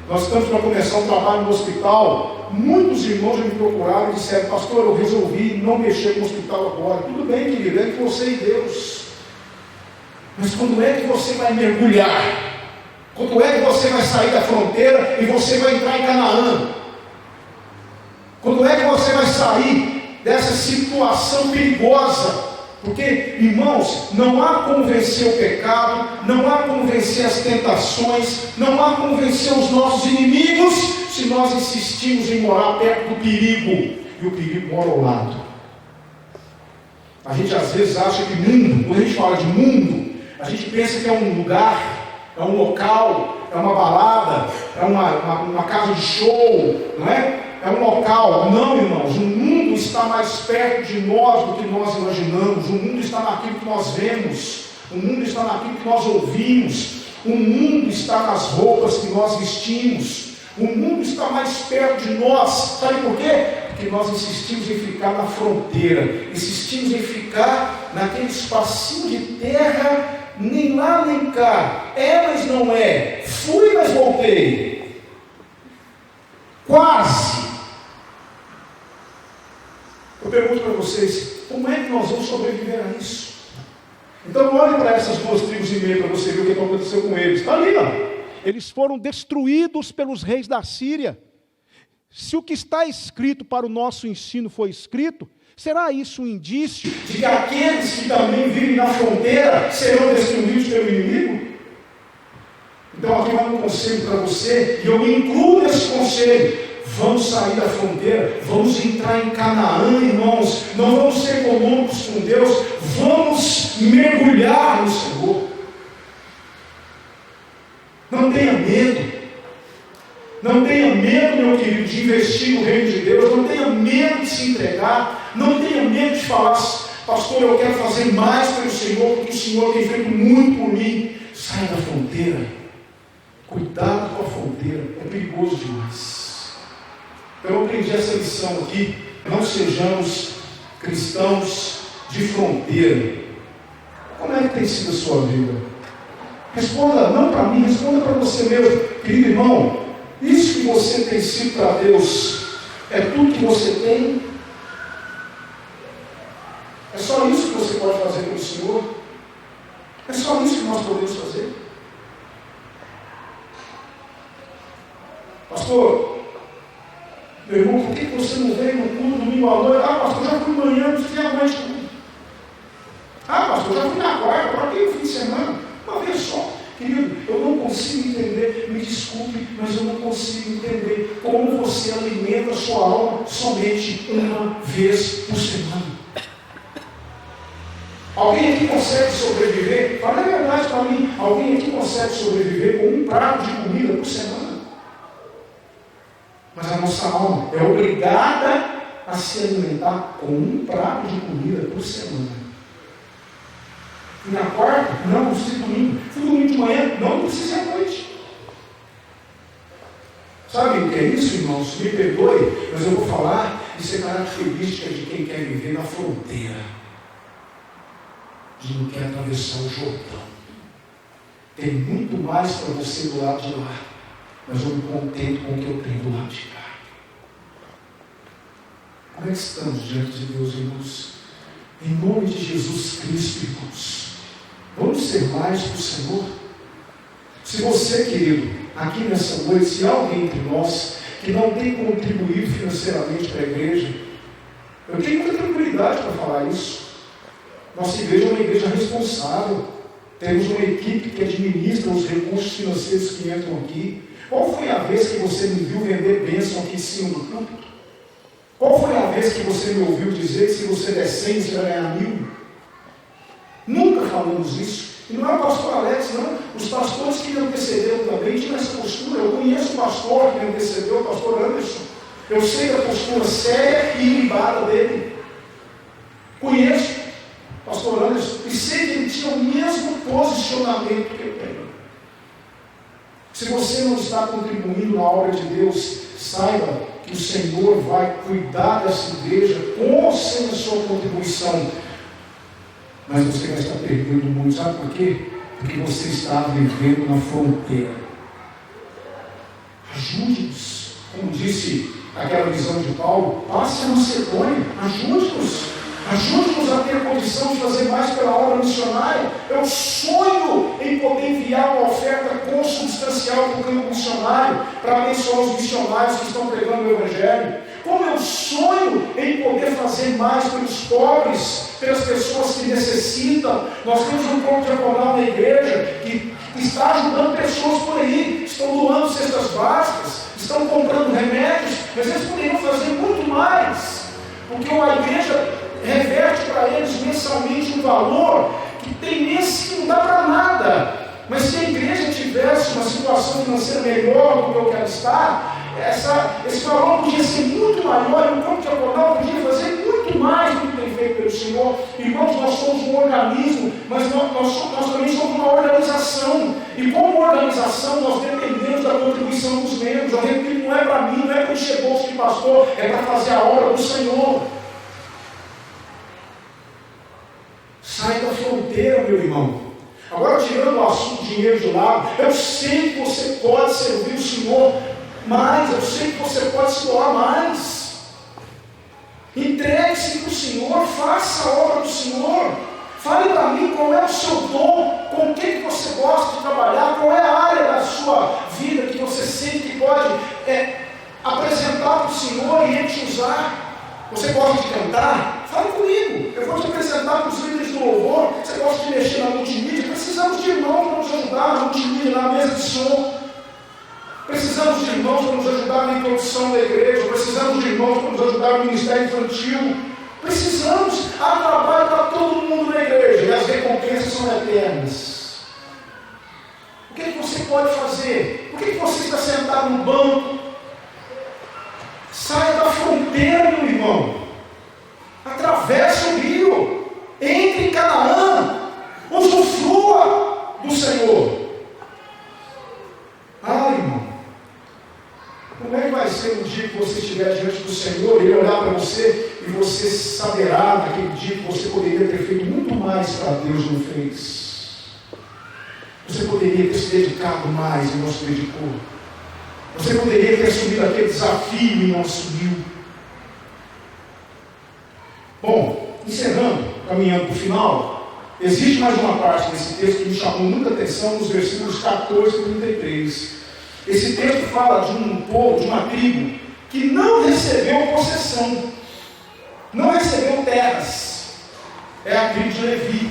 Nós estamos para começar um trabalho no hospital. Muitos irmãos já me procuraram e disseram: pastor, eu resolvi não mexer com o hospital agora. Tudo bem, querido, é que você e Deus. Mas quando é que você vai mergulhar? Quando é que você vai sair da fronteira e você vai entrar em Canaã? Quando é que você vai sair dessa situação perigosa Porque, irmãos, não há como vencer o pecado, não há como vencer as tentações, não há como vencer os nossos inimigos, se nós insistimos em morar perto do perigo, e o perigo mora ao lado. A gente às vezes acha que mundo, quando a gente fala de mundo, a gente pensa que é um lugar, é um local, é uma balada, é uma casa de show, não é? É um local. Não, irmãos, o mundo está mais perto de nós do que nós imaginamos. O mundo está naquilo que nós vemos. O mundo está naquilo que nós ouvimos. O mundo está nas roupas que nós vestimos. O mundo está mais perto de nós. Sabe por quê? Porque nós insistimos em ficar na fronteira. Insistimos em ficar naquele espacinho de terra, nem lá nem cá. É, mas não é. Fui, mas voltei. Quase. Eu pergunto para vocês, como é que nós vamos sobreviver a isso? Então olhe para essas 2,5 tribos para você ver o que aconteceu com eles. Está ali, ó. Eles foram destruídos pelos reis da Síria. Se o que está escrito para o nosso ensino foi escrito, será isso um indício de que aqueles que também vivem na fronteira serão destruídos pelo inimigo? Então aqui vai um conselho para você, e eu me incluo nesse conselho. Vamos sair da fronteira, vamos entrar em Canaã, irmãos. Não vamos ser econômicos com Deus, vamos mergulhar no Senhor. Não tenha medo. Não tenha medo, meu querido, de investir no reino de Deus. Não tenha medo de se entregar. Não tenha medo de falar, pastor, eu quero fazer mais pelo Senhor, porque o Senhor tem feito muito por mim. Sai da fronteira. Cuidado com a fronteira, é perigoso demais. Então eu aprendi essa lição aqui. Não sejamos cristãos de fronteira. Como é que tem sido a sua vida? Responda não para mim, responda para você mesmo. Querido irmão, isso que você tem sido para Deus é tudo que você tem? É só isso que você pode fazer pelo Senhor? É só isso que nós podemos fazer? Pastor, meu irmão, por que você não veio no culto domingo à noite? Ah, pastor, já fui manhã, não sei a noite. Ah, pastor, já fui na quarta, agora tem o fim de semana. Uma vez só. Querido, eu não consigo entender, me desculpe, mas eu não consigo entender como você alimenta a sua alma somente uma vez por semana. Alguém aqui consegue sobreviver? Fala a verdade para mim. Alguém aqui consegue sobreviver com um prato de comida por semana? Mas a nossa alma é obrigada a se alimentar com um prato de comida por semana. E na quarta? Não, não precisa domingo. Fui domingo de manhã? Não precisa à noite. Sabe o que é isso, irmãos? Me perdoe, mas eu vou falar. Isso é característica de quem quer viver na fronteira. De não quer atravessar o Jordão. Tem muito mais para você do lado de lá. Mas eu me contento com o que eu tenho do lado de cá. Como é que estamos diante de Deus, irmãos? Em nome de Jesus Cristo, irmãos, vamos ser mais para o Senhor? Se você, querido, aqui nessa noite, se há alguém entre nós que não tem contribuído financeiramente para a igreja, eu tenho muita tranquilidade para falar isso. Nossa igreja é uma igreja responsável. Temos uma equipe que administra os recursos financeiros que entram aqui. Qual foi a vez que você me viu vender bênção aqui em cima do púlpito? Qual foi a vez que você me ouviu dizer que se você der 100, você vai ganhar 1000? Nunca falamos isso. E não é o pastor Alex, não. Os pastores que me antecederam também tinham essa postura. Eu conheço o pastor que me antecedeu, o pastor Anderson. Eu sei da postura séria e ilibada dele. Conheço o pastor Anderson e sei que ele tinha o mesmo posicionamento que eu tenho. Se você não está contribuindo na obra de Deus, saiba que o Senhor vai cuidar dessa igreja com ou sem a sua contribuição. Mas você vai estar perdendo muito. Sabe por quê? Porque você está vivendo na fronteira. Ajude-nos. Como disse aquela visão de Paulo, passe a Macedônia. Ajude-nos. Ajude-nos a ter a condição de fazer mais pela obra missionária. Eu sonho em poder enviar uma oferta consubstancial para o campo missionário, para abençoar os missionários que estão pregando o Evangelho. Como eu sonho em poder fazer mais pelos pobres, pelas pessoas que necessitam. Nós temos um corpo diaconal na igreja que está ajudando pessoas por aí, estão doando cestas básicas, estão comprando remédios, mas eles poderiam fazer muito mais, porque a igreja reverte para eles mensalmente um valor que tem meses que não dá para nada. Mas se a igreja tivesse uma situação financeira melhor do que eu quero estar, esse valor podia ser muito maior, e o corpo diaconal podia fazer muito mais do que tem feito pelo Senhor. Irmãos, nós somos um organismo, mas nós também somos uma organização, e como organização nós dependemos da contribuição dos membros. Eu repito, não é para mim, não é para encher bolso de pastor, é para fazer a obra do Senhor. Sai da fronteira, meu irmão. Agora, tirando o assunto dinheiro de lado, eu sei que você pode servir o Senhor mais, eu sei que você pode se doar mais. Entregue-se para o Senhor, faça a obra do Senhor. Fale para mim qual é o seu dom, com o que você gosta de trabalhar, qual é a área da sua vida que você sente que pode apresentar para o Senhor e Ele te usar. Você gosta de cantar? Fale comigo. Eu vou te apresentar para os líderes do louvor. Você gosta de mexer na multimídia? Precisamos de irmãos para nos ajudar na multimídia, na mesa de som. Precisamos de irmãos para nos ajudar na introdução da igreja. Precisamos de irmãos para nos ajudar no ministério infantil. Precisamos. Há trabalho para todo mundo na igreja. E as recompensas são eternas. O que você pode fazer? Por que você está sentado no banco? Saia da fronteira, meu irmão. Atravesse o rio. Entre em Canaã. Usufrua do Senhor. Irmão. Como é que vai ser o dia que você estiver diante do Senhor, Ele olhar para você e você saberá naquele dia que você poderia ter feito muito mais para Deus, não fez? Você poderia ter se dedicado mais e não se dedicou. Você poderia ter assumido aquele desafio e não assumiu. Bom, encerrando, caminhando para o final, existe mais uma parte desse texto que me chamou muita atenção nos versículos 14 e 33. Esse texto fala de um povo, de uma tribo, que não recebeu possessão, não recebeu terras. É a tribo de Levi,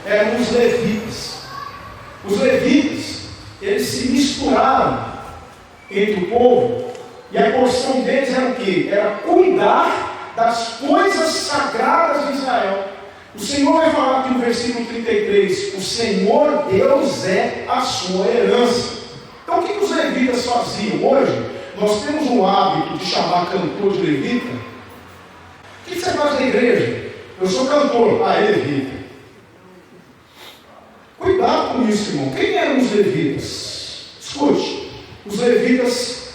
eram os levitas. Os levitas, eles se misturaram entre o povo, e a porção deles era o quê? Era cuidar das coisas sagradas de Israel. O Senhor vai falar aqui no versículo 33, o Senhor Deus é a sua herança. Então o que os levitas faziam? Hoje, nós temos um hábito de chamar cantor de levita. O que você faz na igreja? Eu sou cantor. É levita. Cuidado com isso, irmão. Quem eram os levitas? Escute. Os levitas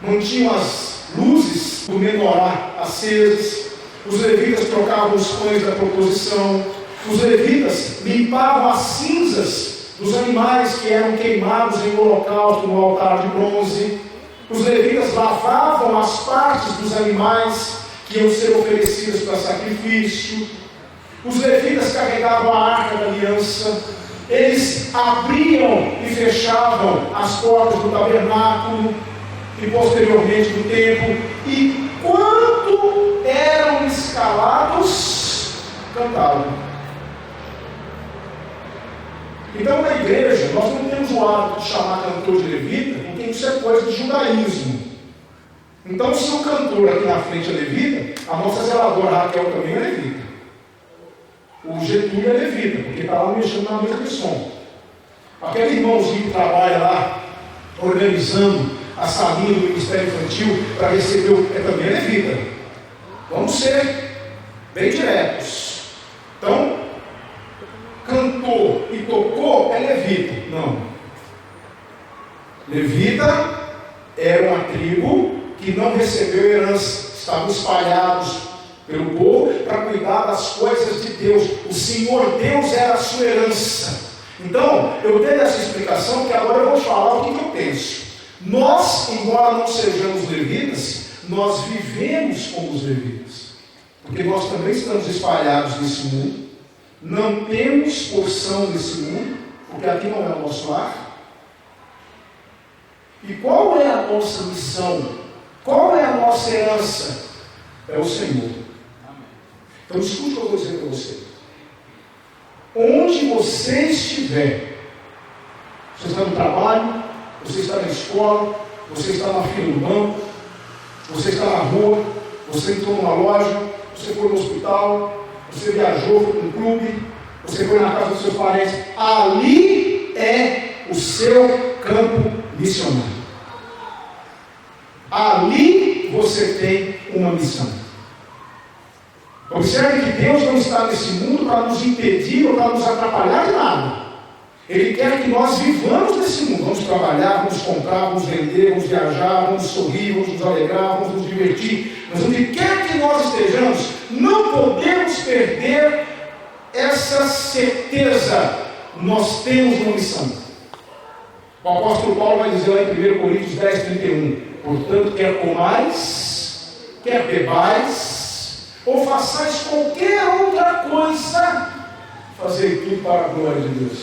mantinham as luzes do menorá acesas. Os levitas trocavam os pães da proposição. Os levitas limpavam as cinzas dos animais que eram queimados em holocausto no altar de bronze. Os levitas lavavam as partes dos animais que iam ser oferecidas para sacrifício. Os levitas carregavam a arca da aliança. Eles abriam e fechavam as portas do tabernáculo e posteriormente do templo. E quando eram escalados, cantavam. Então na igreja nós não temos o hábito de chamar cantor de levita, porque isso é coisa de judaísmo. Então se o cantor aqui na frente é levita, a nossa zeladora Raquel também é levita. O Getúlio é levita, porque está lá mexendo na mesa de som. Aquele irmãozinho que trabalha lá, organizando a salinha do Ministério Infantil para receber também é levita. Vamos ser bem diretos. Então, cantou e tocou é levita. Não. Levita era uma tribo que não recebeu herança. Estavam espalhados pelo povo para cuidar das coisas de Deus. O Senhor Deus era a sua herança. Então, eu dei essa explicação que agora eu vou falar o que eu penso. Nós, embora não sejamos levitas, nós vivemos como os levitas. Porque nós também estamos espalhados nesse mundo. Não temos porção nesse mundo, porque aqui não é o nosso lar. E qual é a nossa missão? Qual é a nossa herança? É o Senhor. Então escute o que eu vou dizer para você. Onde você estiver, você está no trabalho, você está na escola, você está na fila do banco, você está na rua, você entrou numa loja, você foi no hospital, você viajou, foi no clube, você foi na casa dos seus parentes, ali é o seu campo missionário. Ali você tem uma missão. Observe que Deus não está nesse mundo para nos impedir ou para nos atrapalhar de nada. Ele quer que nós vivamos nesse mundo. Vamos trabalhar, vamos comprar, vamos vender, vamos viajar, vamos sorrir, vamos nos alegrar, vamos nos divertir. Mas onde quer que nós estejamos, não podemos perder essa certeza. Nós temos uma missão. O apóstolo Paulo vai dizer lá em 1 Coríntios 10, 31. Portanto, quer comais, quer bebais, ou façais qualquer outra coisa, fazei tudo para a glória de Deus.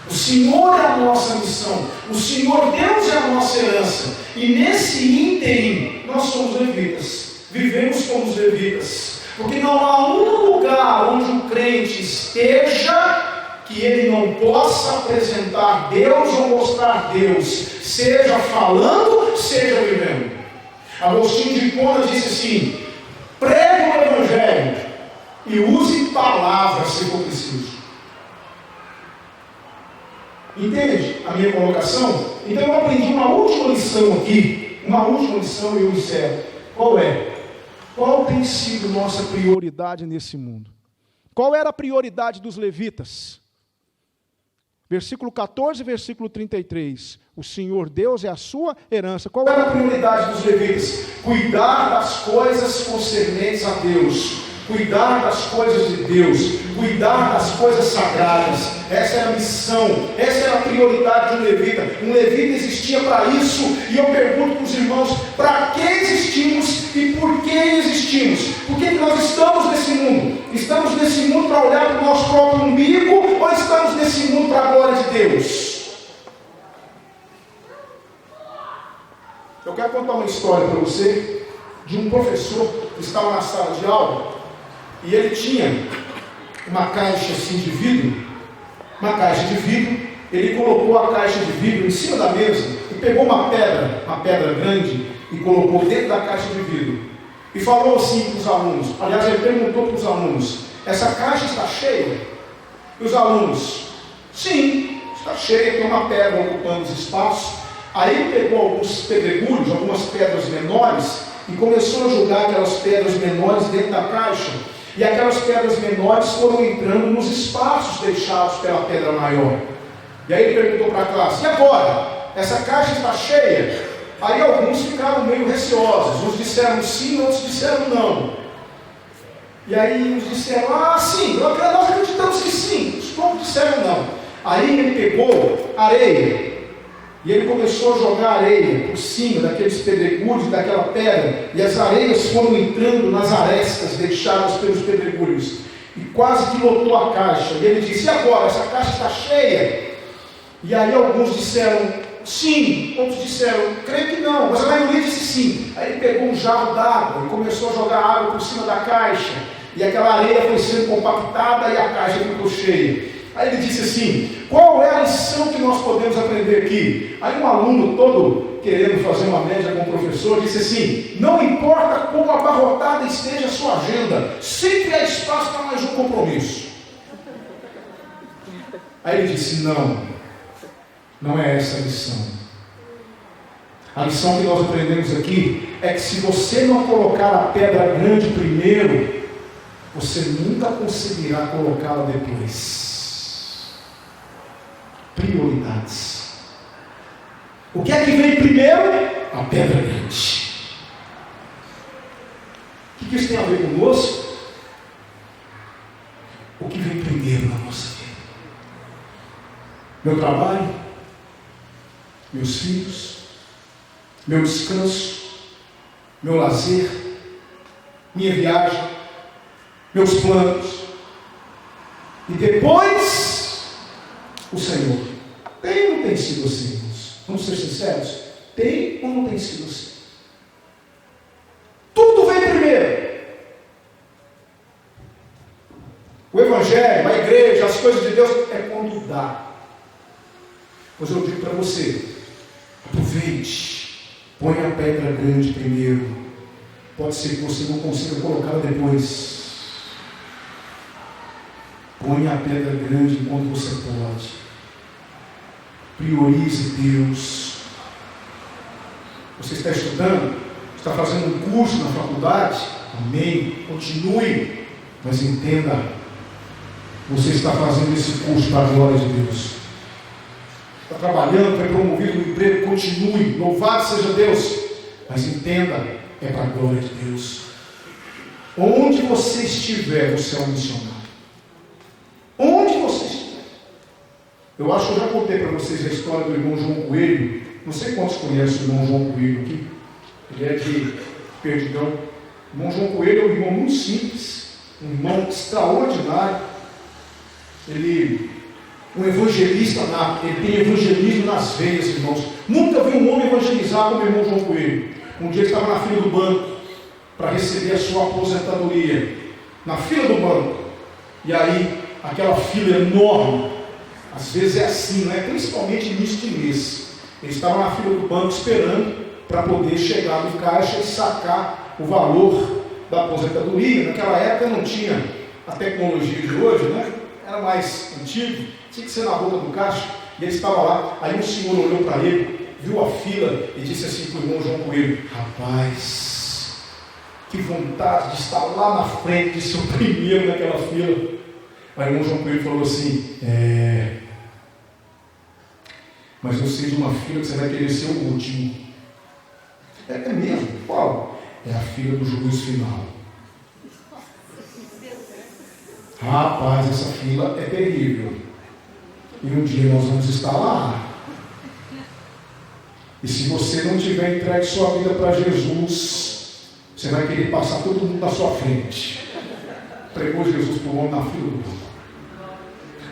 O Senhor é a nossa missão, o Senhor Deus é a nossa herança, e nesse ínterim nós somos levitas, vivemos como os levitas, porque não há um lugar onde o crente esteja que ele não possa apresentar Deus ou mostrar Deus, seja falando, seja vivendo. Agostinho de Hipona disse assim: pregue o Evangelho e use palavras se for preciso. Entende a minha colocação? Então eu aprendi uma última lição aqui, e eu encerro. Qual é? Qual tem sido nossa prioridade nesse mundo? Qual era a prioridade dos levitas? Versículo 14, versículo 33. O Senhor Deus é a sua herança. Qual era a prioridade dos levitas? Cuidar das coisas concernentes a Deus. Cuidar das coisas de Deus. Cuidar das coisas sagradas. Essa é a missão. Essa era a prioridade de um levita. Um levita existia para isso. E eu pergunto para os irmãos: para que existimos e por que existimos? Por que nós estamos nesse mundo? Estamos nesse mundo para olhar para o nosso próprio umbigo, ou estamos nesse mundo para a glória de Deus? Eu quero contar uma história para você de um professor que estava na sala de aula e ele tinha uma caixa assim de vidro, ele colocou a caixa de vidro em cima da mesa e pegou uma pedra grande e colocou dentro da caixa de vidro e falou assim para os alunos, aliás ele perguntou para os alunos: essa caixa está cheia? E os alunos: sim, está cheia, tem uma pedra ocupando os espaços. Aí ele pegou alguns pedregulhos, algumas pedras menores, e começou a jogar aquelas pedras menores dentro da caixa, e aquelas pedras menores foram entrando nos espaços deixados pela pedra maior. E aí ele perguntou para a classe: e agora? Essa caixa está cheia? Aí alguns ficaram meio receosos, uns disseram sim, outros disseram não. E aí uns disseram: sim, nós acreditamos que sim. Os poucos disseram não. Aí ele pegou areia e ele começou a jogar areia por cima daqueles pedregulhos, daquela pedra, e as areias foram entrando nas arestas deixadas pelos pedregulhos, e quase que lotou a caixa. E ele disse: e agora? Essa caixa está cheia? E aí alguns disseram sim, outros disseram creio que não, mas a maioria disse sim. Aí ele pegou um jarro d'água e começou a jogar água por cima da caixa, e aquela areia foi sendo compactada e a caixa ficou cheia. Aí ele disse assim: qual é a lição que nós podemos aprender aqui? Aí um aluno todo querendo fazer uma média com o professor disse assim: não importa como abarrotada esteja a sua agenda, sempre há espaço para mais um compromisso. Aí ele disse: não é essa a lição. A lição que nós aprendemos aqui é que se você não colocar a pedra grande primeiro, você nunca conseguirá colocá-la depois. Prioridades. O que é que vem primeiro? A pedra grande. O que isso tem a ver conosco? O que vem primeiro na nossa vida? Meu trabalho, meus filhos, meu descanso, meu lazer, minha viagem, meus planos, e depois o Senhor. Tem ou não tem sido assim, irmãos? Vamos ser sinceros? Tem ou não tem sido assim? Tudo vem primeiro. Evangelho, a igreja, as coisas de Deus, é quando dá. Pois eu digo para você, aproveite, põe a pedra grande primeiro. Pode ser que você não consiga colocá-la depois. Põe a pedra grande enquanto você pode. Priorize Deus. Você está estudando? Está fazendo um curso na faculdade? Amém. Continue. Mas entenda, você está fazendo esse curso para a glória de Deus. Está trabalhando, foi promovido no emprego, continue. Louvado seja Deus. Mas entenda, é para a glória de Deus. Onde você estiver, você é um missionário. Onde você estiver. Eu acho que eu já contei para vocês a história do irmão João Coelho. Não sei quantos conhecem o irmão João Coelho aqui. Ele é de Perdigão. O irmão João Coelho é um irmão muito simples, um irmão extraordinário. Ele, um evangelista nato, ele tem evangelismo nas veias, irmãos. Nunca vi um homem evangelizar como o irmão João Coelho. Um dia ele estava na fila do banco para receber a sua aposentadoria. Na fila do banco. E aí, aquela fila enorme, às vezes é assim, né? Principalmente início de mês. Ele estava na fila do banco esperando para poder chegar no caixa e sacar o valor da aposentadoria. Naquela época não tinha a tecnologia de hoje, né? Era mais antigo, tinha que ser na boca do caixa. E ele estava lá, aí um senhor olhou para ele, viu a fila e disse assim para o irmão João Coelho: rapaz, que vontade de estar lá na frente, de ser o primeiro naquela fila. Aí o irmão João Coelho falou assim: mas eu sei de uma fila que você vai querer ser o último. É mesmo? Qual? É a fila do juízo final. Rapaz, essa fila é terrível. E um dia nós vamos estar lá. E se você não tiver entregue sua vida para Jesus, você vai querer passar todo mundo na sua frente. Pregou Jesus para o homem na fila do banco.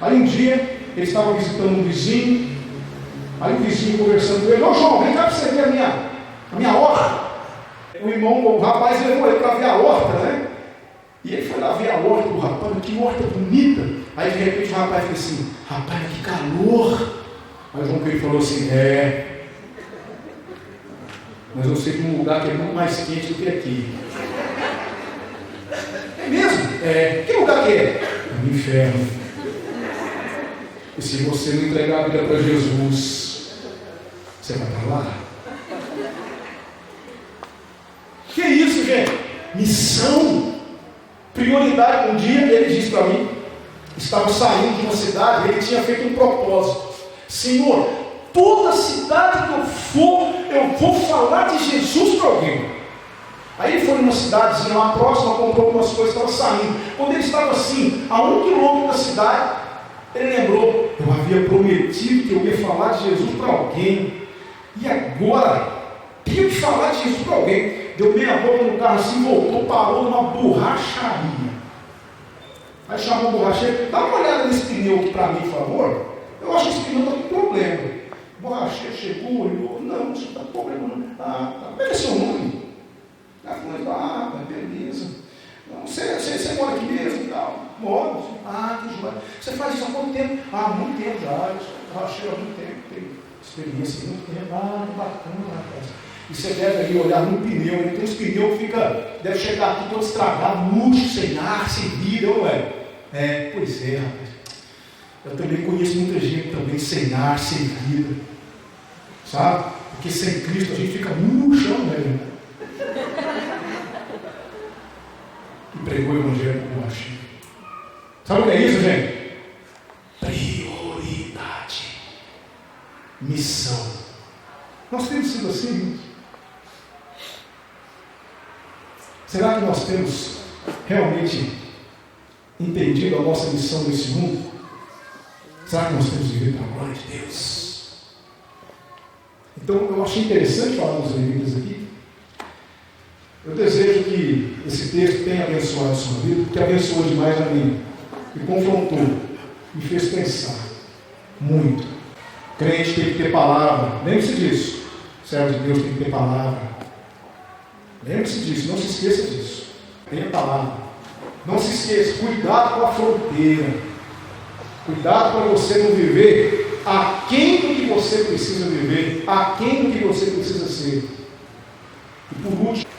Aí um dia, ele estava visitando um vizinho. Aí o vizinho conversando com ele: ô João, vem cá para você ver a minha horta. O rapaz levou ele para ver a horta, né? E ele foi lá ver a horta do rapaz, que horta bonita. Aí de repente o rapaz falou assim: rapaz, que calor. Aí o João Coelho falou assim: mas eu sei de um lugar que é muito mais quente do que aqui. É mesmo? Que lugar que é? É o inferno. E se você não entregar a vida para Jesus, você vai para lá? Que isso, gente? Missão, prioridade. Um dia ele disse para mim, estava saindo de uma cidade, ele tinha feito um propósito: Senhor, toda cidade que eu for, eu vou falar de Jesus para alguém. Aí ele foi numa cidadezinha lá próxima, comprou algumas coisas, estava saindo. Quando ele estava assim, a 1 quilômetro da cidade, ele lembrou: eu havia prometido que eu ia falar de Jesus para alguém. E agora, tinha que falar de Jesus para alguém. Deu meia volta no carro assim, voltou, parou numa borracharia. Aí chamou o borracheiro: dá uma olhada nesse pneu aqui para mim, por favor. Eu acho que esse pneu está com problema. O borracheiro chegou, olhou: não, isso não está com problema não. Como é que é seu nome? Beleza. Não, você mora aqui mesmo e tal? Moro. Que joia. Você faz isso há quanto tempo? Muito tempo já. Eu sou borracheiro há muito tempo. Tenho experiência há muito tempo. Que bacana, rapaz. E você deve ali olhar no pneu, né? Tem uns pneus que deve chegar aqui todo estragado, murcho, sem ar, sem vida, não é? Pois é, rapaz. Eu também conheço muita gente também sem ar, sem vida. Sabe? Porque sem Cristo a gente fica murchão, né? E pregou o evangelho com borracha. Sabe o que é isso, gente? Prioridade. Missão. Nós temos sido assim, irmãos? Será que nós temos realmente entendido a nossa missão nesse mundo? Será que nós temos vivido para a glória de Deus? Então, eu achei interessante falar dos levitas aqui. Eu desejo que esse texto tenha abençoado a sua vida, porque abençoou demais a mim. Me confrontou, me fez pensar muito. Crente tem que ter palavra. Lembre-se disso. Servo de Deus tem que ter palavra. Lembre-se disso, não se esqueça disso. Tenha palavra. Não se esqueça, cuidado com a fronteira. Cuidado para você não viver aquém do que você precisa viver, aquém do que você precisa ser. E por último,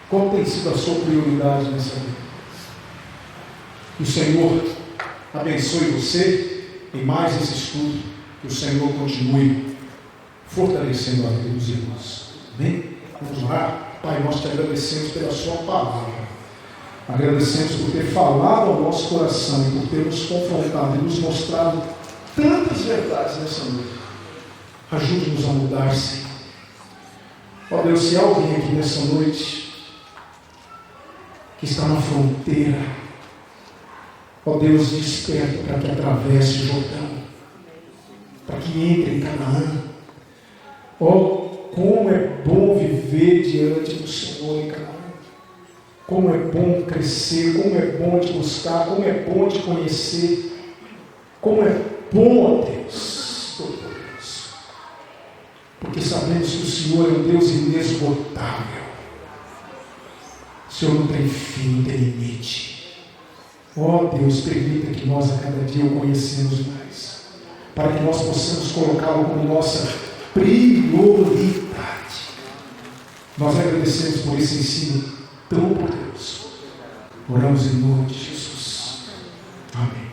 qual tem sido a sua prioridade nessa vida? Que o Senhor abençoe você e mais esse estudo, que o Senhor continue fortalecendo a vida dos irmãos. Amém? Vamos orar? Pai, nós te agradecemos pela sua palavra. Agradecemos por ter falado ao nosso coração e por ter nos confrontado e nos mostrado tantas verdades nessa noite. Ajude-nos a mudar, Senhor. Ó Deus, se há alguém aqui nessa noite que está na fronteira, ó Deus, desperta para que atravesse o Jordão, para que entre em Canaã. Ó, como é bom viver diante do Senhor em Canaã. Como é bom crescer, como é bom te buscar, como é bom te conhecer. Como é bom, ó Deus, Todo-Poderoso. Porque sabemos que o Senhor é um Deus inesgotável. O Senhor não tem fim, não tem limite. Ó Deus, permita que nós a cada dia o conhecemos mais, para que nós possamos colocá-lo como nossa prioridade. Nós agradecemos por esse ensino tão poderoso. Oramos em nome de Jesus. Amém.